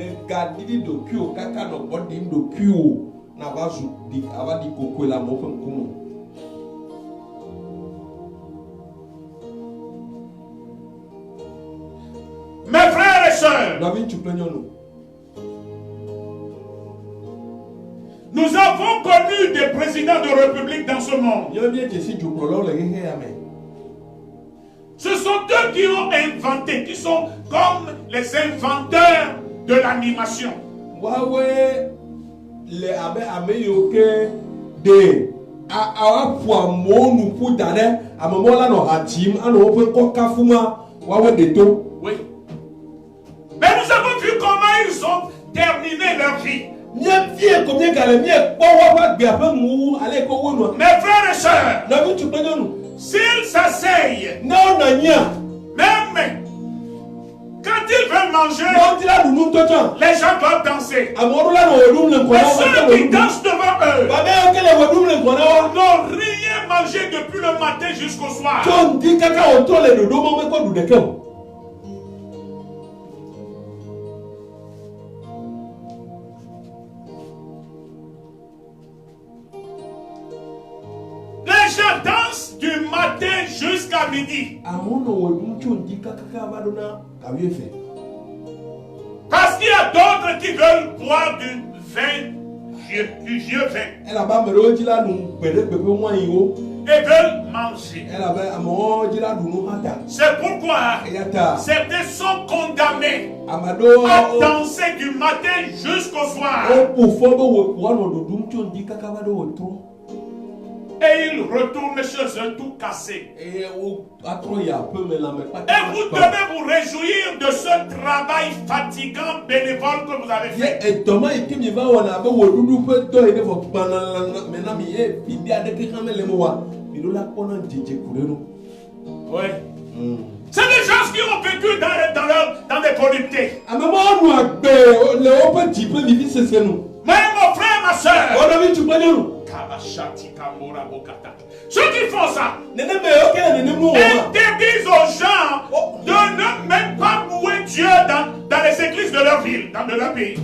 Mes frères et sœurs, nous avons connu des présidents de république dans ce monde. Ce sont eux qui ont inventé, qui sont comme les inventeurs de l'animation. Oui. Mais nous avons vu comment ils ont terminé leur vie. Mes frères et sœurs, s'ils s'asseyent, même quand ils veulent manger, les gens doivent danser. Mais ceux qui dansent devant eux n'ont rien mangé depuis le matin jusqu'au soir. Les gens dansent du matin jusqu'à midi. Parce qu'il y a d'autres qui veulent boire du vin, du vieux vin. Et veulent manger. C'est pourquoi certains sont condamnés à danser du matin jusqu'au soir. Et ils retournent chez eux tout cassés. Et vous devez vous réjouir de ce travail fatigant bénévole que vous avez fait. Oui. C'est des gens qui ont vécu dans des voluptés. Mais mon frère, ma soeur, ceux qui font ça interdisent aux gens de ne même pas louer Dieu dans les églises de leur ville, dans leur pays.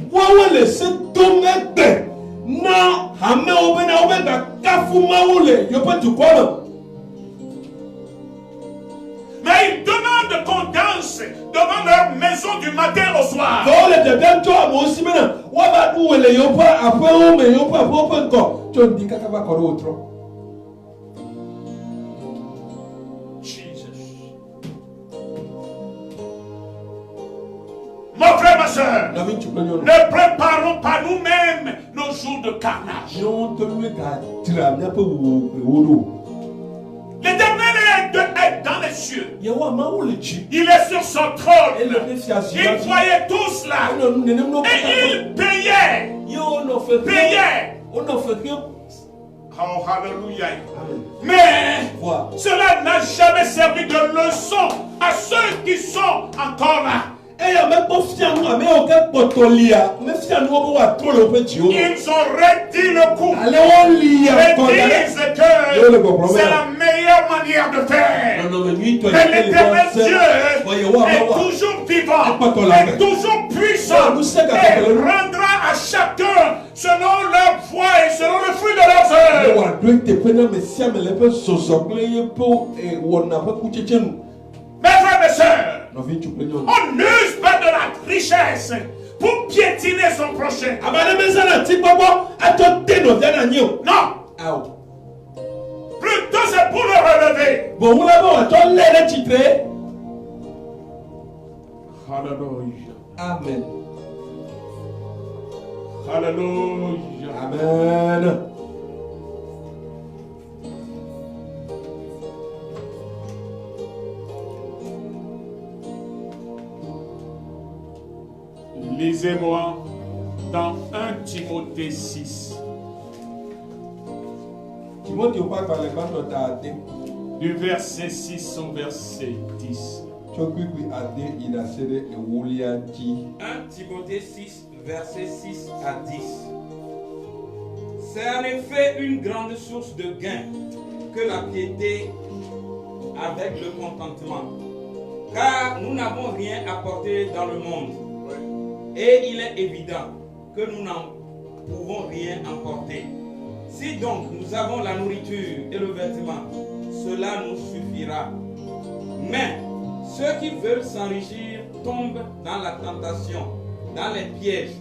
Mais ils demandent qu'on danse devant leur maison du matin au soir. Jesus. Mon frère, ma soeur, ne préparons pas nous-mêmes nos jours de carnage. L'Éternel est dans les cieux. Il est sur son trône. Il voyait tout cela. Et il payait. Oh, hallelujah. Mais cela n'a jamais servi de leçon à ceux qui sont encore là. Ils ont redit le coup. Ils disent que c'est la meilleure manière de faire. Mais l'Éternel Dieu est toujours vivant, est toujours puissant et rendra à chacun selon leur foi et selon le fruit de leurs œuvres. Mes frères et sœurs, on n'use pas de la richesse pour piétiner son prochain. Non. Plutôt c'est pour le relever. Hallelujah. Amen. Hallelujah. Amen. Lisez-moi dans 1 Timothée 6. Du verset 6 au verset 10. 1 Timothée 6, verset 6 à 10. C'est en effet une grande source de gain que la piété avec le contentement. Car nous n'avons rien apporté dans le monde. Et il est évident que nous n'en pouvons rien emporter. Si donc nous avons la nourriture et le vêtement, cela nous suffira. Mais ceux qui veulent s'enrichir tombent dans la tentation, dans les pièges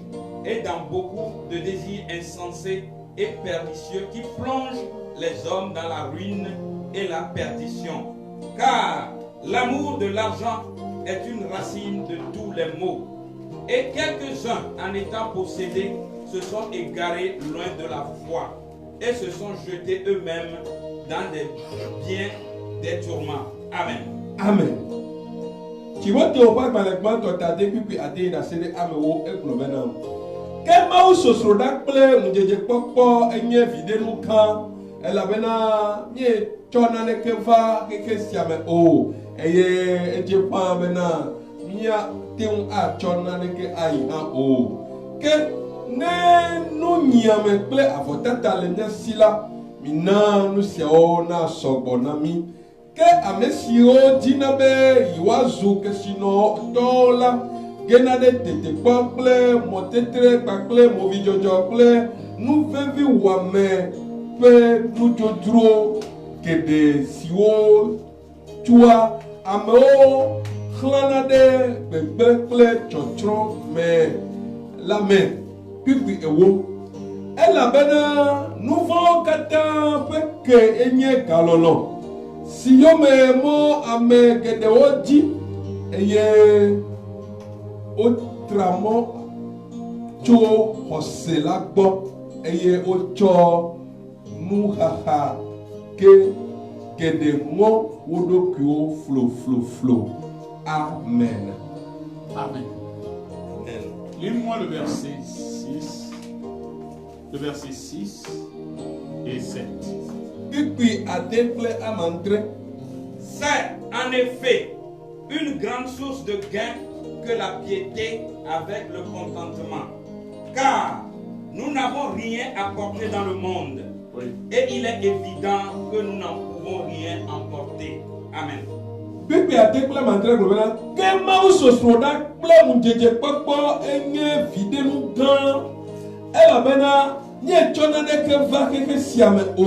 et dans beaucoup de désirs insensés et pernicieux qui plongent les hommes dans la ruine et la perdition. Car l'amour de l'argent est une racine de tous les maux. Et quelques-uns, en étant possédés, se sont égarés loin de la foi et se sont jetés eux-mêmes dans des biens des tourments. Amen. Amen. Timothée opa malekman to tade pipi ade na sere amewo eglomena. Ke ma o sosro da ple njeje popo enye vide nu kan elabena nye chona ne keva keke siame o eye eje pa bena mia teun a chona ne ke ai ha o ke ne nu nyame ple avotata le nya sila mina nu sia o na sogbo na mi ke amesio dinabe iwazu ke sino dola gena de tete kple motetre kple movijojo kple nu vevi wame pe nu jodro kede siwo tua ameo xlana de gbegbe kple tsɔtsrɔ̃ me la me kpikpi ewo elabena nuvɔwo katã ƒe ke enye galɔlɔ si yome mo ame geɖewo dzi eye wotra mɔ tso xɔse la gbɔ eye wotsɔ nuxaxa ke geɖe ŋɔ wo ɖokuiwo flofloflo. Amen. Amen. Lis-moi le verset 6. Le verset 6 et 7. C'est en effet une grande source de gain que la piété avec le contentement. Car nous n'avons rien apporté dans le monde. Oui. Et il est évident que nous n'en pouvons rien emporter. Amen. Pipi ate kple mantre glovena ke mawu sosro da kple ŋudzedze kpɔkpɔ enye videnu gã elabena nye tsɔ naneke va xexe sia me o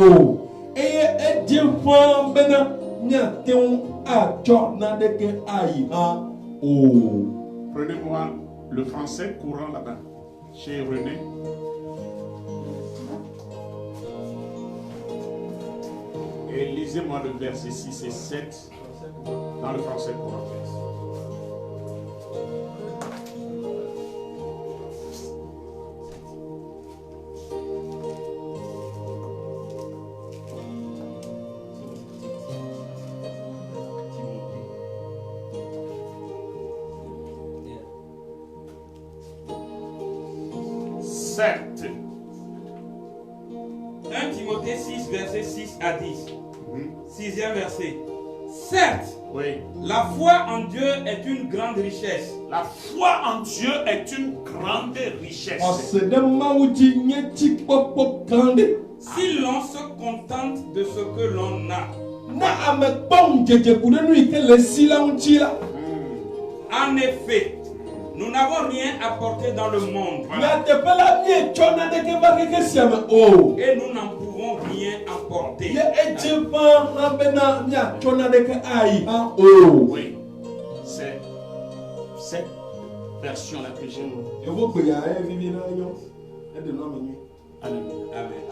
eye edze ƒã bena miate ŋu atsɔ naneke ayi hã o. Prenez-moi le français courant là-bas, chez René. Et lisez-moi le verset 6 et 7 dans le français courant. Certes. 1 Timothée 6, verset 6 à 10. Sixième verset. Certes, oui. La foi en Dieu est une grande richesse. La foi en Dieu est une grande richesse. Si l'on se contente de ce que l'on a. En effet, nous n'avons rien apporté dans le monde. Et nous n'en pouvons rien apporter. Oui, c'est cette version-là que j'aime.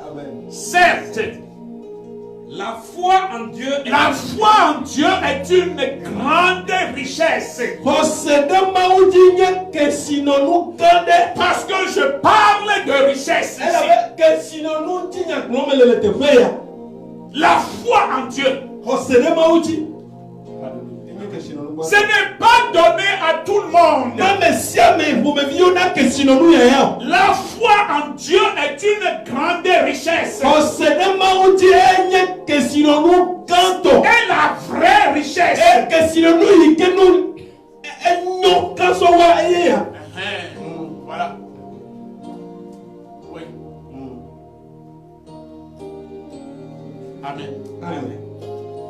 Amen. Certes, la foi en Dieu est une grande richesse. Parce que je parle de richesse ici. La foi en Dieu Ce n'est pas donné à tout le monde. La foi en Dieu est une grande richesse. Et la vraie richesse. Voilà. Oui. Amen. Amen.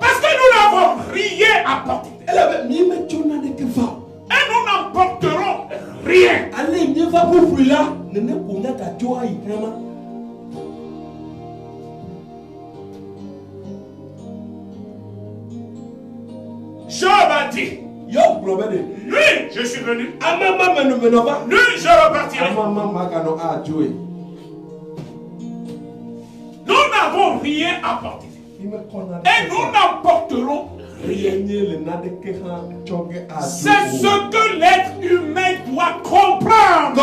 Parce que nous n'avons rien apporté. Et nous n'emporterons rien. Job a dit, nuit je suis venu, nuit je repartirai. Nous n'avons rien apporté. Et nous n'emporterons rien. C'est ce que l'être humain doit comprendre.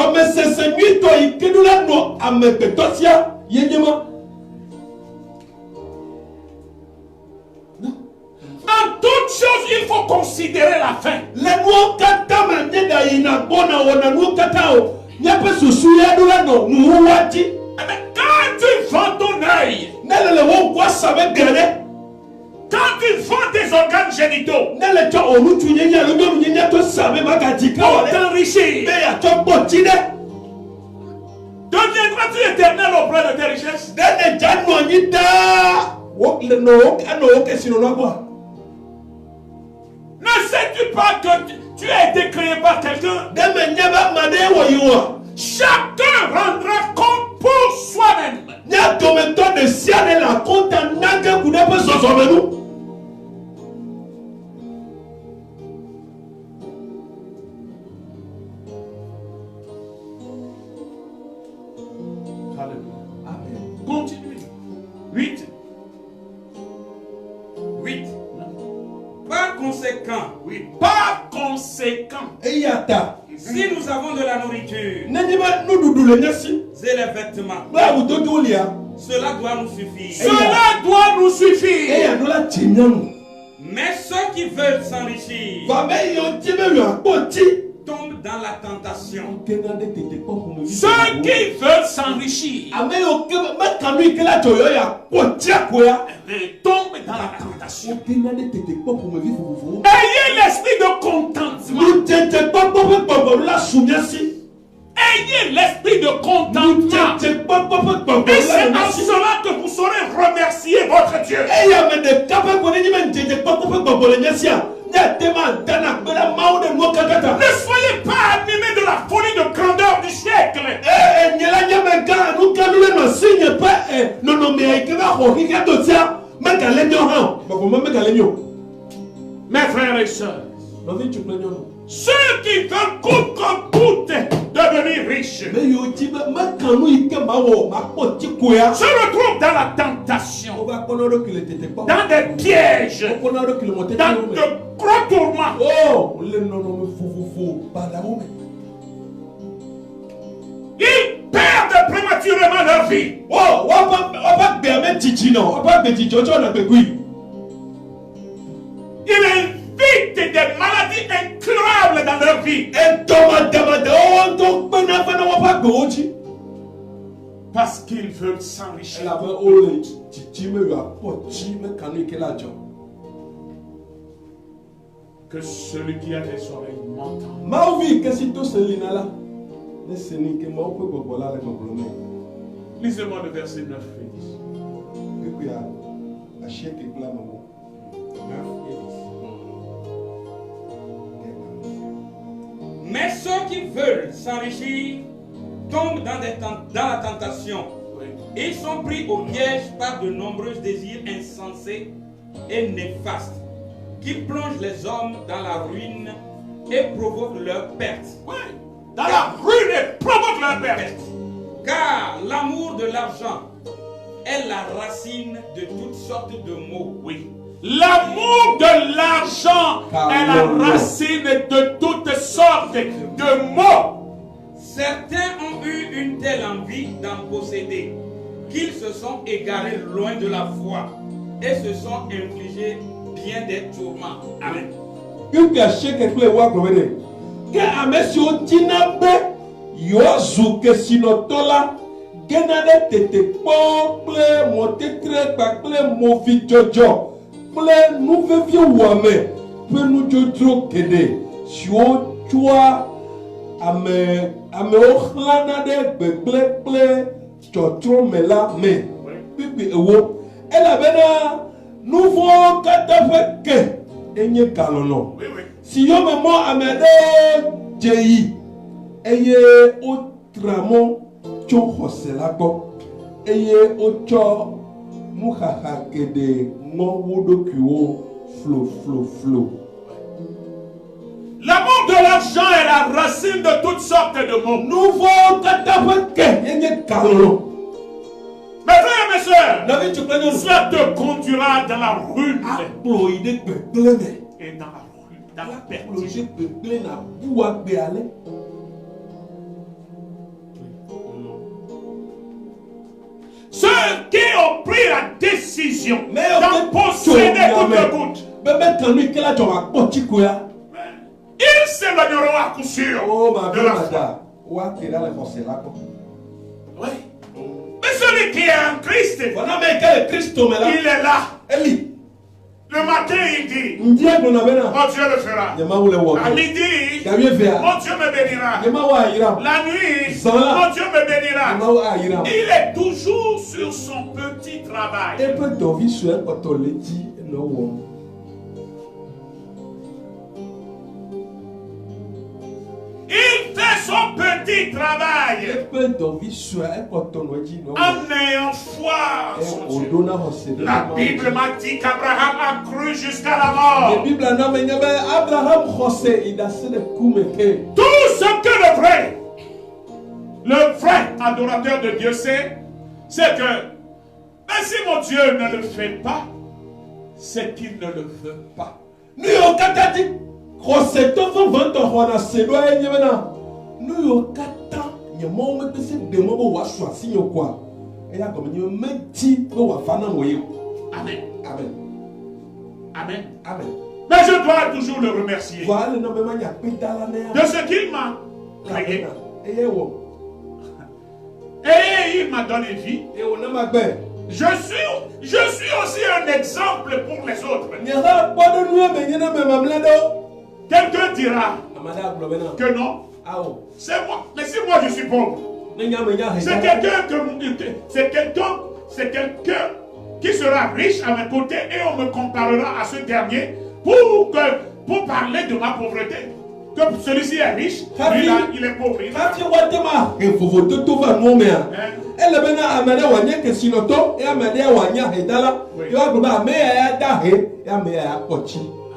En toute chose, il faut considérer la fin. Quand tu vends ton œil, quand tu vends tes organes génitaux, pour t'enrichir, deviendras-tu éternel auprès de tes richesses? Ne sais-tu pas que tu as été créé par quelqu'un? Chacun rendra compte pour soi-même. Continue. 8. Par conséquent, Par conséquent, si nous avons de la nourriture et les vêtements, cela doit nous suffire. Cela doit nous suffire. Mais ceux qui veulent s'enrichir tombent dans la tentation. Ceux qui veulent s'enrichir tombent dans la tentation. Ayez l'esprit de contentement. Ayez l'esprit de contentement. Et c'est en cela que vous saurez remercier votre Dieu. Ne soyez pas animés de la folie de grandeur du siècle. Mes frères et sœurs, ceux qui veulent coûte que coûte devenir riches se retrouvent dans la tentation, dans des pièges, dans de gros tourments. Ils perdent prématurément leur vie. Ils invitent des maladies incurables dans leur vie. Parce qu'ils veulent s'enrichir. Que celui qui a des oreilles m'entende. Lisez-moi le verset 9 et 10. 9 et 10. Mais ceux qui veulent s'enrichir tombent dans la tentation. Ils sont pris au piège par de nombreux désirs insensés et néfastes qui plongent les hommes dans la ruine et provoquent leur perte. Dans la ruine et provoquent leur perte. Car l'amour de l'argent est la racine de toutes sortes de maux. L'amour de l'argent est la racine de toutes sortes de maux. Certains ont eu une telle envie d'en posséder qu'ils se sont égarés loin de la foi et se sont infligés bien des tourments. Amen. Yuki acheke kple wa globede. Ke amesio tina be yoazu ke sinotola gena de tete kpɔ kple motetre kpakple movidzɔdzɔ kple nuvevie wɔme ƒe nudzrodzro geɖe siwo tsoa amewo xlãna ɖe gbegblẽ kple tsɔtsrɔ̃ me la me kpikpi ewo elabena nu vɔ̃wo katã ƒe ke enye galɔlɔ si yɔme mɔ ame aɖe dze yi eye wotra mɔ tso xɔse la gbɔ eye wotsɔ nuxaxa geɖe ŋɔ wo ɖokuiwo flo. L'amour de l'argent est la racine de toutes sortes de maux. Nouveau katapeke yenye kalolo. Mes frères et mes sœurs, cela te conduira dans la rue et dans la rue, dans la perdition. Ceux qui ont pris la décision d'en posséder toute le goutte, ils s'éloigneront à coup sûr de la foi. Oui. Mais celui qui est en Christ, il est là. Le matin, il dit, mon Dieu le fera. À midi, mon Dieu me bénira. La nuit, mon Dieu me bénira. Il est toujours sur son petit travail. Il fait son petit travail en ayant foi en son Dieu. La Bible m'a dit qu'Abraham a cru jusqu'à la mort. Tout ce que le vrai adorateur de Dieu sait, c'est que même si mon Dieu ne le fait pas, c'est qu'il ne le veut pas. Amen. Amen. Amen. Mais je dois toujours le remercier de ce qu'il m'a créé. Et il m'a donné vie. Je suis aussi un exemple pour les autres. Quelqu'un dira que non. C'est moi. Mais si moi je suis pauvre, c'est quelqu'un qui sera riche à mes côtés et on me comparera à ce dernier pour parler de ma pauvreté. Que celui-ci est riche, lui là, il est pauvre.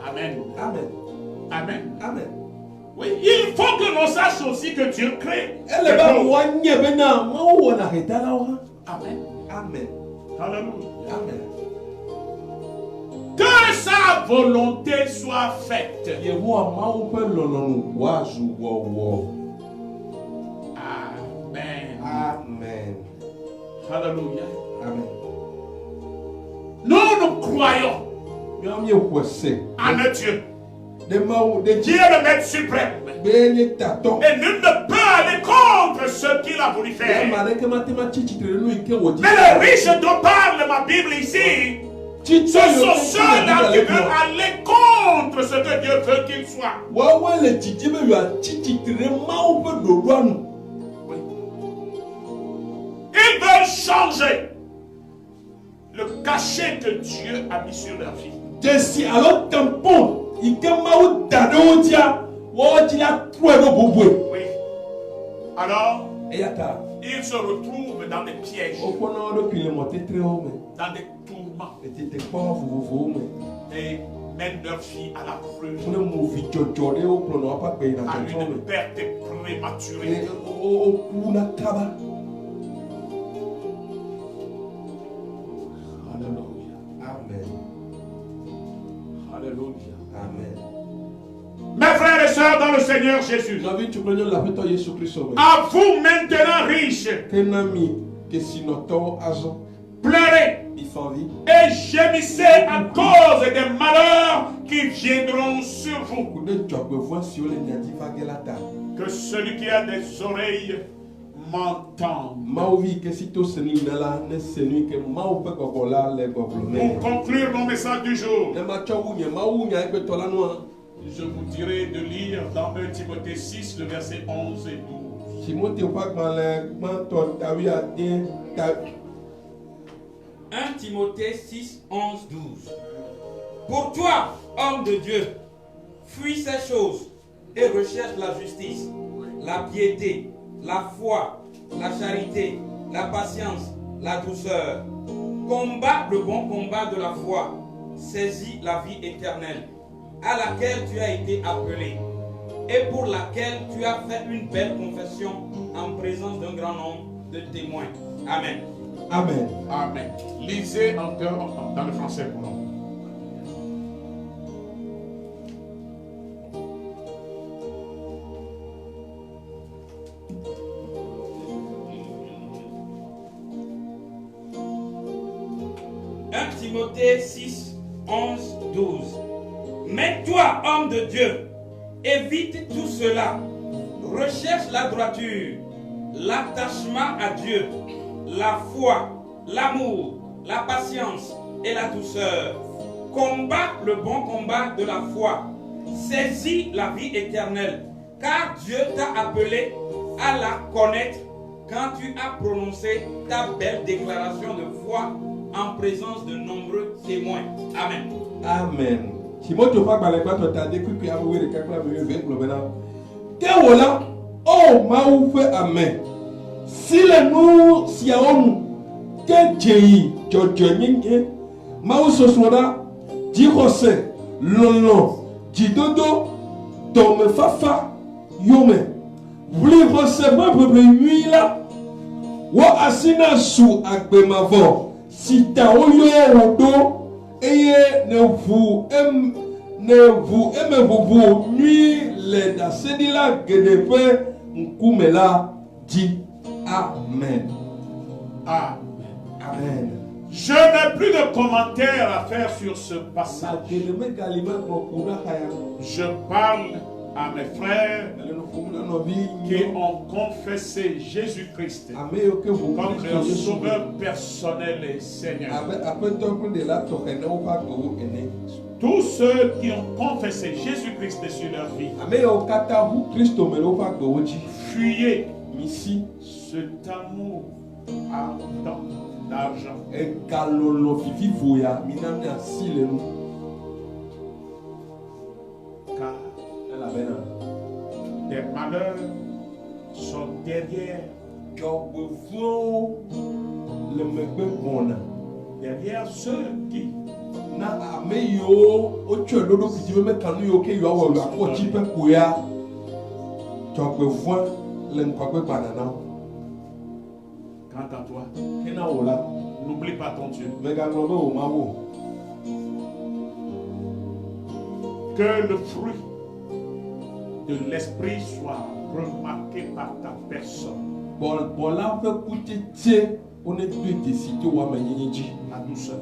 Amen. Amen. Amen. Oui, il faut que l'on sache aussi que Dieu crée. Amen. Amen. Alléluia. Amen. Que sa volonté soit faite. Amen. Amen. Alléluia. Amen. Nous croyons en un Dieu. Dieu est le maître suprême. Et nul ne peut aller contre ce qu'il a voulu faire. Mais les riches dont parle ma Bible ici, ce sont ceux-là qui veulent aller contre ce que Dieu veut qu'il soit. Ils veulent changer le cachet que Dieu a mis sur leur vie. Oui. Alors, ils se retrouvent dans des pièges, dans des tourments, et mènent leur vie à la rue, à une perte prématurée. Alléluia. Amen. Alléluia. Amen. Mes frères et sœurs dans le Seigneur Jésus, à vous maintenant riches, pleurez et gémissez à cause des malheurs malheurs qui viendront sur vous. Que celui qui a des oreilles m'entende. Pour conclure mon message du jour, je vous dirai de lire dans 1 Timothée 6, le verset 11 et 12. 1 Timothée 6, 11, 12. Pour toi, homme de Dieu, fuis ces choses et recherche la justice, la piété, la foi, la charité, la patience, la douceur. Combat le bon combat de la foi. Saisis la vie éternelle, à laquelle tu as été appelé et pour laquelle tu as fait une belle confession en présence d'un grand nombre de témoins. Amen. Amen. Amen. Lisez encore dans le français pour nous. Timothée 6, 11, 12. Mais toi, homme de Dieu, évite tout cela. Recherche la droiture, l'attachement à Dieu, la foi, l'amour, la patience et la douceur. Combat le bon combat de la foi. Saisis la vie éternelle, car Dieu t'a appelé à la connaître quand tu as prononcé ta belle déclaration de foi en présence de nombreux témoins. Amen. Amen. Timothée fa gbalẽ gbãtɔ ta de kpekpe ame wo ɖeka kple ame wuieve gblɔ bena ke wò la o Mawu ƒe ame si le nu siawo nu ke dze yi dzɔdzɔenyenye Mawu sɔsrɔ̃ ɖa dzixɔse lɔlɔ̃ dzidodo dɔmefafa yome wli xɔse ƒe ʋeʋẽ nyui la wɔ asi na su agbemavɔ si ta woyɔ wò ɖo eye ne ʋu eme vovo nyui le ɖaseɖila geɖe ƒe ŋkume la dzi. Amen. Amen. Je n'ai plus de commentaires à faire sur ce passage. Je parle à mes frères qui ont confessé Jésus-Christ comme leur sauveur personnel et Seigneur. Tous ceux qui ont confessé Jésus-Christ sur leur vie, fuyez cet amour ardent d'argent. Car des malheurs sont derrière ceux qui quant à toi, n'oublie pas ton Dieu. Que le fruit de l'esprit soit remarqué par ta personne. La douceur,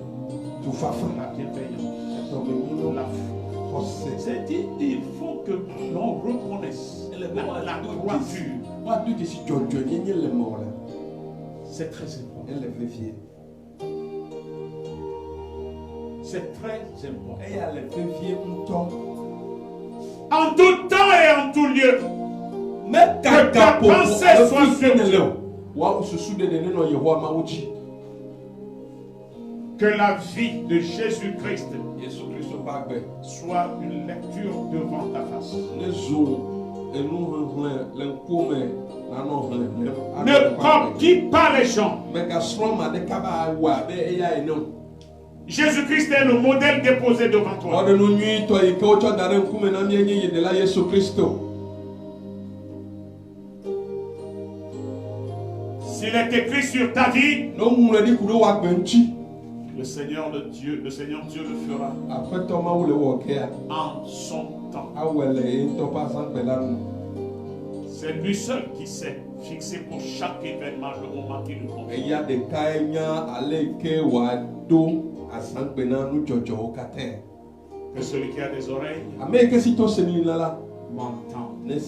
la bienveillance, la foi. C'est-à-dire, il faut que l'on reconnaisse la droiture. C'est très important. C'est très important. En tout temps et en tout lieu, que ta pensée soit sur Dieu. Que la vie de Jésus-Christ soit une lecture devant ta face. Ne copie pas les gens. Jésus-Christ est le modèle déposé devant toi. S'il est écrit sur ta vie, le Seigneur Dieu le fera en son temps. C'est lui seul qui s'est fixé pour chaque événement le moment qui nous convient. Que celui qui a des oreilles m'entend. Et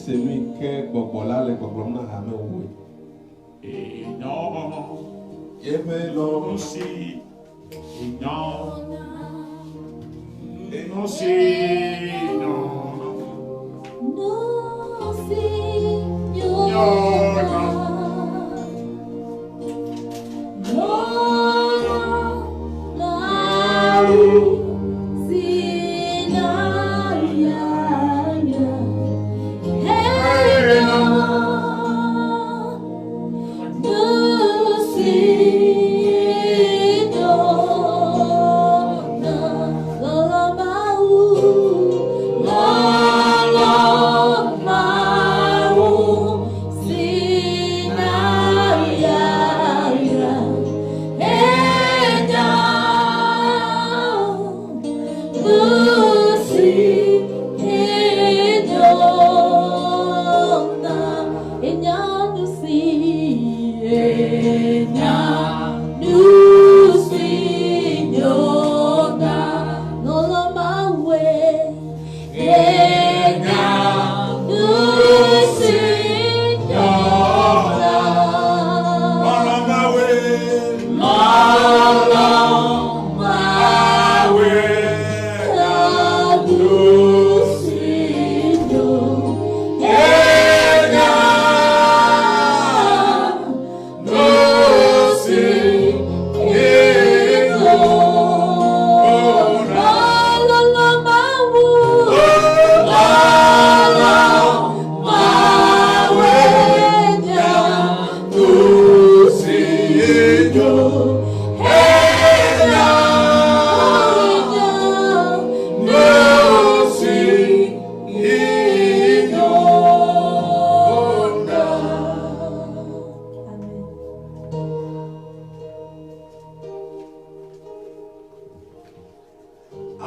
non aussi, et non si, non.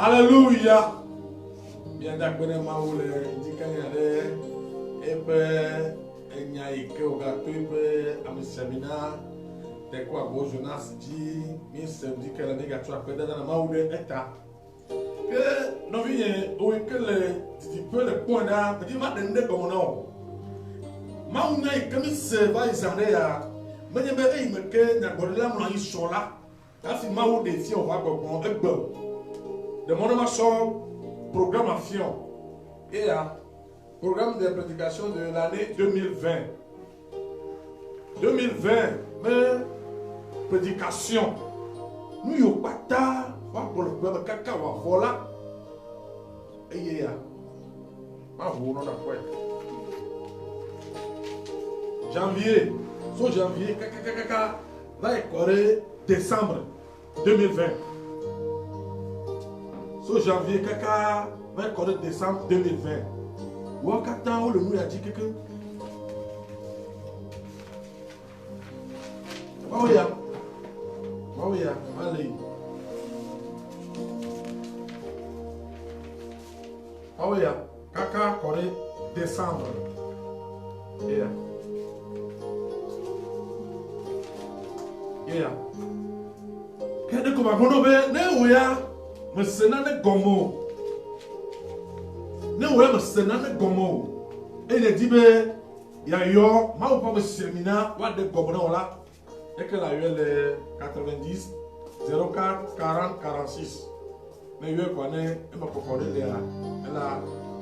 Alléluia. Bien d'accord, ma voule dikanya ebe enyaike ogatoibe amisemina de quoi go Jonas dit mi samedi que la négative après dans la maule état que no vient ou que le petit peu le point là dit ma dende comme non ma unai comme se va isarea me nyebe e me ke na godela mo isola afi ma wo de fi on va gbon egbo de mon programmation et programme de prédication de l'année 2020. 2020, mais prédication. Nous y avons pas tard, pour le peuple caca voilà. Et janvier, sur janvier, va écoler décembre 2020. So janvier, kaka, 20 décembre 2020. Wakata, où le mou a dit quelqu'un. Waouya. Waouya, allez. Waouya, kaka, Corée, décembre. Yeah. Yeah. Qu'est-ce que vous avez dit? Me senane gomo ne we me senane gomo et ne dit be ya yo ma ou pas me semina wa de gomo na la et que la yo le 90 04 40 46 ne yo ko ne e ma ko ko de la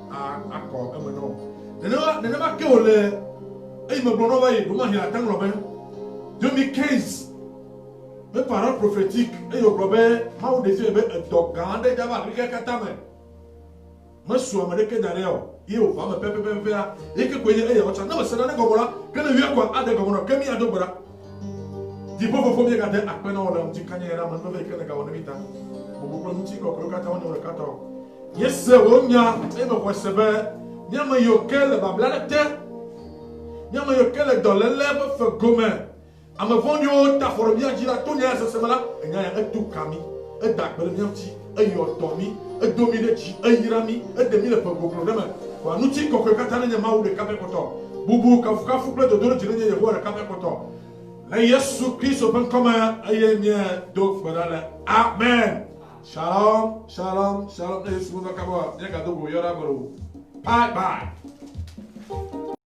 a ko e me no ne ne ma ke o le e me blono ba yi do ma hi atan lo ben 2015 mes paroles prophétiques et au problème, ma ou défie be dogan de java rike katame. Me so me de d'ailleurs, il au femme pepe et que koye e o cha na me sena ne gomola, que ne vie quoi ade gomola, que mi adobra. Di bo fo mi gade akpena o la mti kanya era man no ve ke ne ga wona mita. Bo bo mti ko ko kata wona kata. Yes o nya e me ko sebe, nya me yo kel ba blana te. Nya me yo kel do le lebe fe gomen. Ame vondio ta foromia jira to nya se semala enya ya etu kami e dagbele miamti e yotomi e domine ji e yirami e demi le pego problème kwa nuti ko kata nya mawu de kape koto bubu ka fuka fuple de doro jire nya yeho de kape koto la Yesu Christ ben comme aye mie do fadala amen Shalom, shalom, shalom. Bye bye.